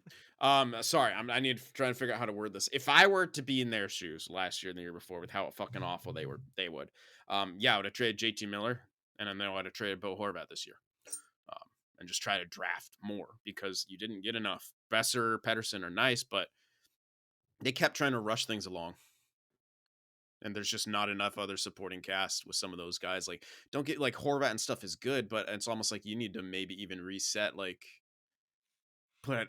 Sorry, I need to try and figure out how to word this. If I were to be in their shoes last year and the year before with how fucking awful they would. I would have traded JT Miller, and then I would have traded Bo Horvat this year. And just try to draft more, because you didn't get enough. Besser, Pedersen are nice, but they kept trying to rush things along. And there's just not enough other supporting cast with some of those guys. Like, don't get like Horvat and stuff is good, but it's almost like you need to maybe even reset. Like, but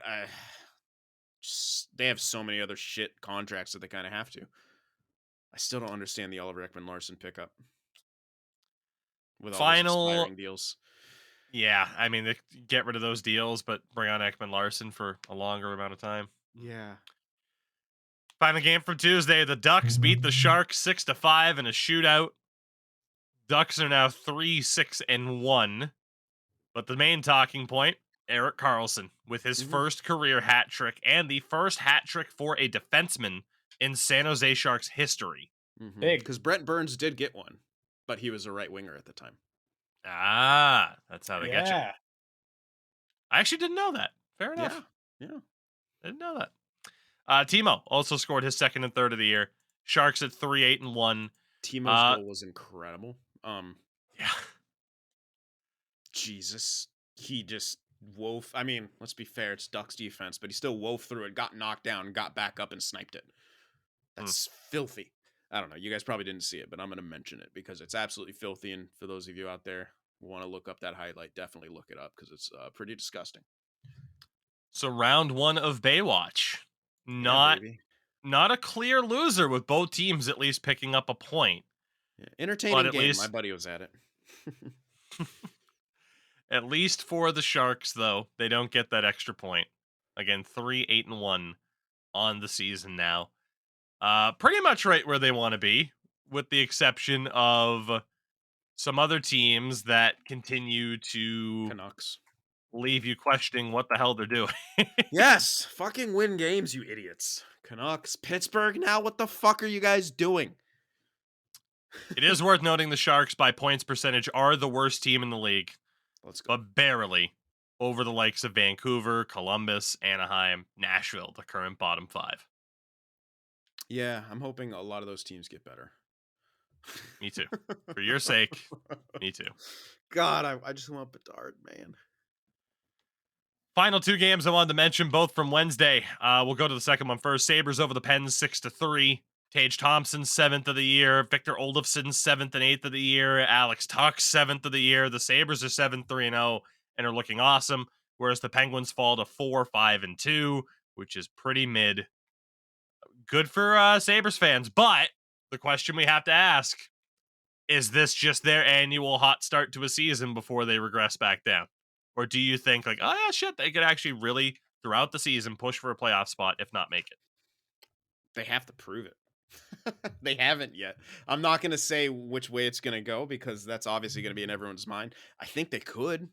they have so many other shit contracts that they kind of have to. I still don't understand the Oliver Ekman-Larsson pickup with all those expiring deals. Yeah, I mean, they get rid of those deals, but bring on Ekman-Larsson for a longer amount of time. Yeah. Final game from Tuesday, the Ducks beat the Sharks 6-5 in a shootout. Ducks are now 3-6-1. But the main talking point, Erik Karlsson with his first career hat trick and the first hat trick for a defenseman in San Jose Sharks history. Big. Because Brent Burns did get one, but he was a right winger at the time. Ah, that's how they get you. Yeah. I actually didn't know that. Fair enough. Yeah. I didn't know that. Timo also scored his second and third of the year. Sharks at 3-8-1. Timo's goal was incredible. Yeah. Jesus. he just wove. I mean, let's be fair, it's Ducks defense, but he still wove through it, got knocked down, got back up and sniped it. Hmm. That's filthy. I don't know. You guys probably didn't see it, but I'm going to mention it because it's absolutely filthy. And for those of you out there who want to look up that highlight, definitely look it up because it's pretty disgusting. So round 1 of Baywatch, Yeah, not baby. not a clear loser with both teams at least picking up a point, Yeah. but Entertaining game. My buddy was at it. at least for the Sharks though, they don't get that extra point. Again, 3-8-1 on the season now. Pretty much right where they want to be, with the exception of some other teams that continue to Canucks. leave you questioning what the hell they're doing. Yes. Fucking win games, you idiots. Canucks. Pittsburgh now. What the fuck are you guys doing? It is worth noting the Sharks, by points percentage, are the worst team in the league, Let's go. but barely over the likes of Vancouver, Columbus, Anaheim, Nashville, the current bottom 5. Yeah, I'm hoping a lot of those teams get better. Me too. For your sake, me too. God, I just want Bedard, man. Final 2 games I wanted to mention, both from Wednesday. We'll go to the second one first. Sabres over the Pens 6-3. Tage Thompson, 7th of the year. Victor Olofsson, 7th and 8th of the year. Alex Tuch, 7th of the year. The Sabres are 7-3-0 and are looking awesome, whereas the Penguins fall to 4-5-2, which is pretty mid. Good for Sabres fans, but the question we have to ask, is this just their annual hot start to a season before they regress back down? Or do you think, like, oh yeah, shit, they could actually really, throughout the season, push for a playoff spot, if not make it? They have to prove it. They haven't yet. I'm not going to say which way it's going to go because that's obviously going to be in everyone's mind. I think they could.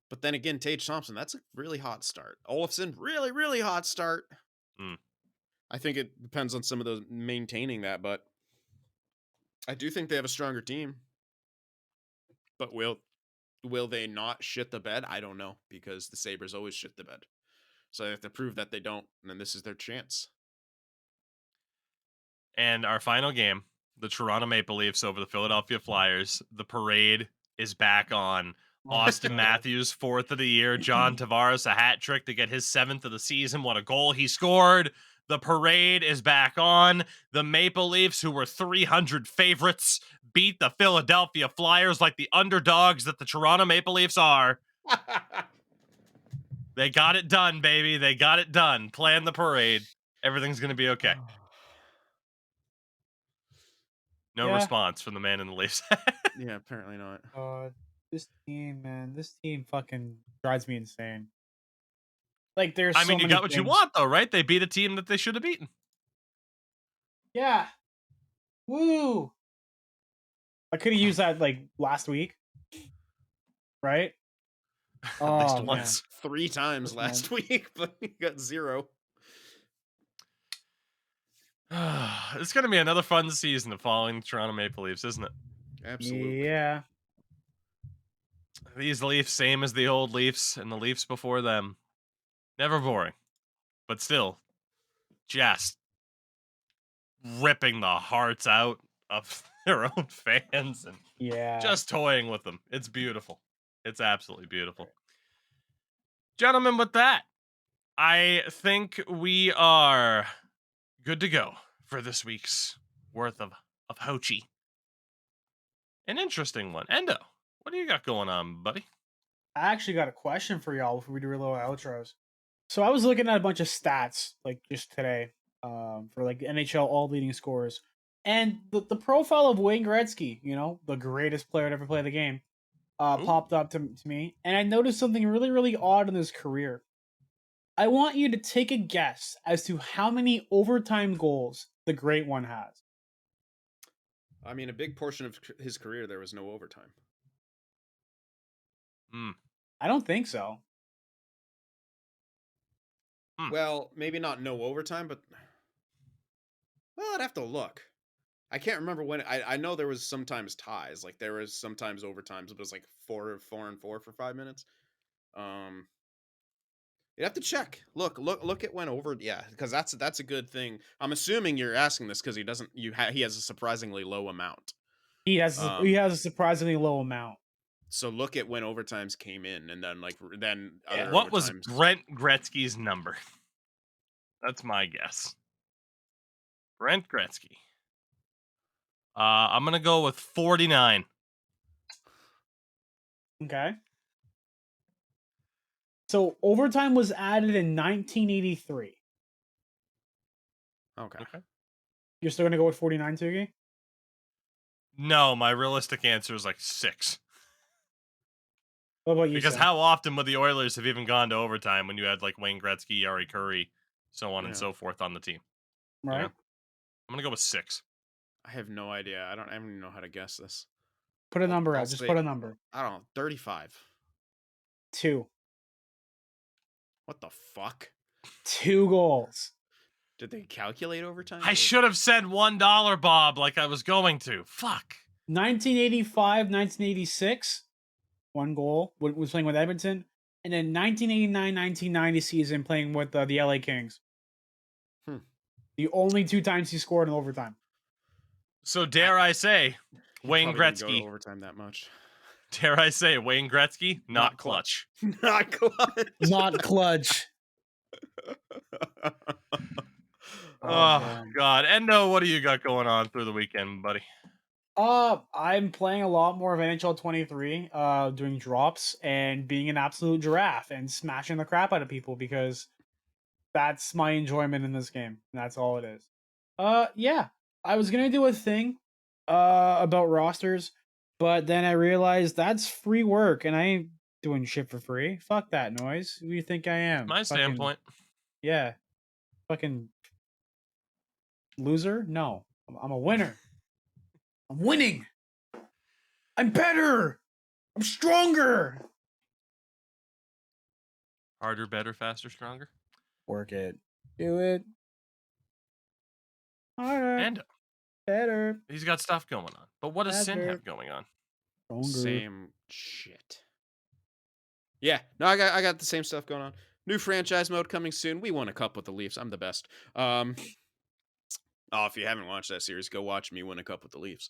But then again, Tage Thompson, that's a really hot start. Olofsson, really, really hot start. Mm. I think it depends on some of those maintaining that, but I do think they have a stronger team. But will they not shit the bed? I don't know because the Sabres always shit the bed. So they have to prove that they don't, and then this is their chance. And our final game, the Toronto Maple Leafs over the Philadelphia Flyers. The parade is back on. Oh, Austin God. Matthews, 4th of the year. John Tavares, a hat trick to get his 7th of the season. What a goal he scored. The parade is back on. The Maple Leafs, who were 300 favorites, beat the Philadelphia Flyers like the underdogs that the Toronto Maple Leafs are. They got it done, baby. They got it done. Plan the parade. Everything's going to be okay. No Yeah. response from the man in the Leafs. Yeah, apparently not. This team, man, this team fucking drives me insane. Like, there's I so mean, you many got what you things. want, though, right? They beat a team that they should have beaten. Yeah. Woo. I could have used that like last week, right? At least Oh, once. 3 times This last week, but you got 0. It's going to be another fun season of following the Toronto Maple Leafs, isn't it? Absolutely. Yeah. These Leafs, same as the old Leafs and the Leafs before them. Never boring, but still just ripping the hearts out of their own fans and Yeah. just toying with them. It's beautiful. It's absolutely beautiful. Gentlemen, with that, I think we are good to go for this week's worth of Hochi. An interesting one. Endo, what do you got going on, buddy? I actually got a question for y'all before we do our little outros. So I was looking at a bunch of stats like just today, for like NHL all leading scorers, and the profile of Wayne Gretzky, you know, the greatest player to ever play the game, Ooh. popped up to me, and I noticed something really, really odd in his career. I want you to take a guess as to how many overtime goals the Great One has. I mean, a big portion of his career, there was no overtime. I don't think so. Well, maybe not no overtime, but well, I'd have to look. I can't remember when. I know there was sometimes ties, like there was sometimes overtimes. It was like 4-4 for 5 minutes. You'd have to check. Look at when over. Yeah, because that's a good thing. I'm assuming you're asking this because he doesn't. He has a surprisingly low amount. He has a surprisingly low amount. So look at when overtimes came in, and then then Yeah. other What was overtimes. Brent Gretzky's number? That's my guess. Brent Gretzky. I'm gonna go with 49. Okay. So overtime was added in 1983. Okay. You're still gonna go with 49, Tougie? No, my realistic answer is like 6. What about you, Because Sam? how often would the Oilers have even gone to overtime when you had like Wayne Gretzky, Yari Curry, so on and Yeah. so forth on the team? Right. I'm gonna go with 6. I have no idea. I don't even know how to guess this. Put a number I'll out. Just say, put a number. I don't know, 35. 2. What the fuck? 2 goals. Did they calculate overtime? I should have said $1, Bob, like I was going to. Fuck. 1985, 1986, 1 goal. Was playing with Edmonton. And then 1989, 1990 season playing with the LA Kings. The only 2 times he scored in overtime. So dare I say, Wayne Probably didn't go to Gretzky. overtime that much. Dare I say, Wayne Gretzky, not clutch. Not clutch. Not clutch. Oh God, Endo, what do you got going on through the weekend, buddy? I'm playing a lot more of NHL 23, doing drops and being an absolute giraffe and smashing the crap out of people because that's my enjoyment in this game. That's all it is. Yeah, I was gonna do a thing, about rosters, but then I realized that's free work and I ain't doing shit for free. Fuck that noise. Who do you think I am? My standpoint. Yeah. Fucking loser? No. I'm a winner. I'm winning. I'm better. I'm stronger. Harder, better, faster, stronger. Work it. Do it. Harder. Endo. Better. He's got stuff going on. But what does Sin Better. have going on? Stronger. Same shit. Yeah, no, I got the same stuff going on. New franchise mode coming soon. We won a cup with the Leafs. I'm the best. Oh, if you haven't watched that series, go watch me win a cup with the Leafs.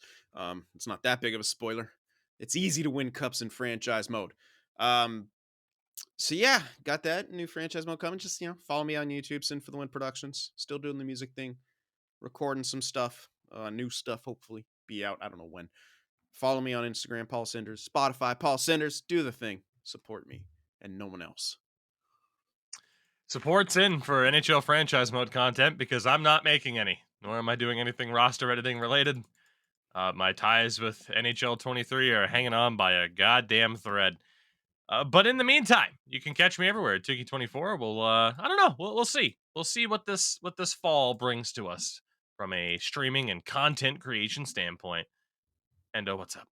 It's not that big of a spoiler. It's easy to win cups in franchise mode. So yeah, got that new franchise mode coming. Just follow me on YouTube, Sin for the Win Productions. Still doing the music thing, recording some stuff, new stuff. Hopefully, be out. I don't know when. Follow me on Instagram, Paul Sanders, Spotify, Paul Sanders. Do the thing. Support me and no one else. Support's in for NHL franchise mode content because I'm not making any, nor am I doing anything roster editing related. My ties with NHL 23 are hanging on by a goddamn thread. But in the meantime, you can catch me everywhere. Tougie 24. We'll I don't know. We'll see. We'll see what this fall brings to us from a streaming and content creation standpoint. And what's up?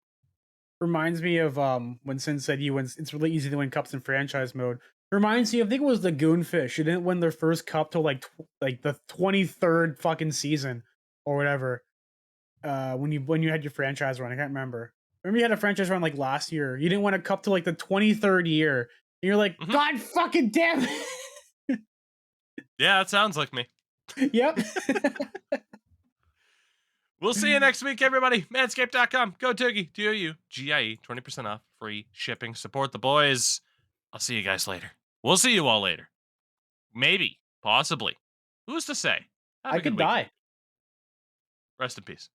Reminds me of when Sin said it's really easy to win cups in franchise mode. Reminds me, I think it was the Goonfish. Who didn't win their first cup till like the 23rd fucking season or whatever. When you had your franchise run, I can't remember. Remember you had a franchise run like last year. You didn't win a cup till like the 23rd year. And you're like, God fucking damn it. Yeah, that sounds like me. Yep. We'll see you next week, everybody. Manscaped.com. Go Tougie. Tougie. 20% off. Free shipping. Support the boys. I'll see you guys later. We'll see you all later. Maybe. Possibly. Who's to say? Have I a good could weekend. die. Rest in peace.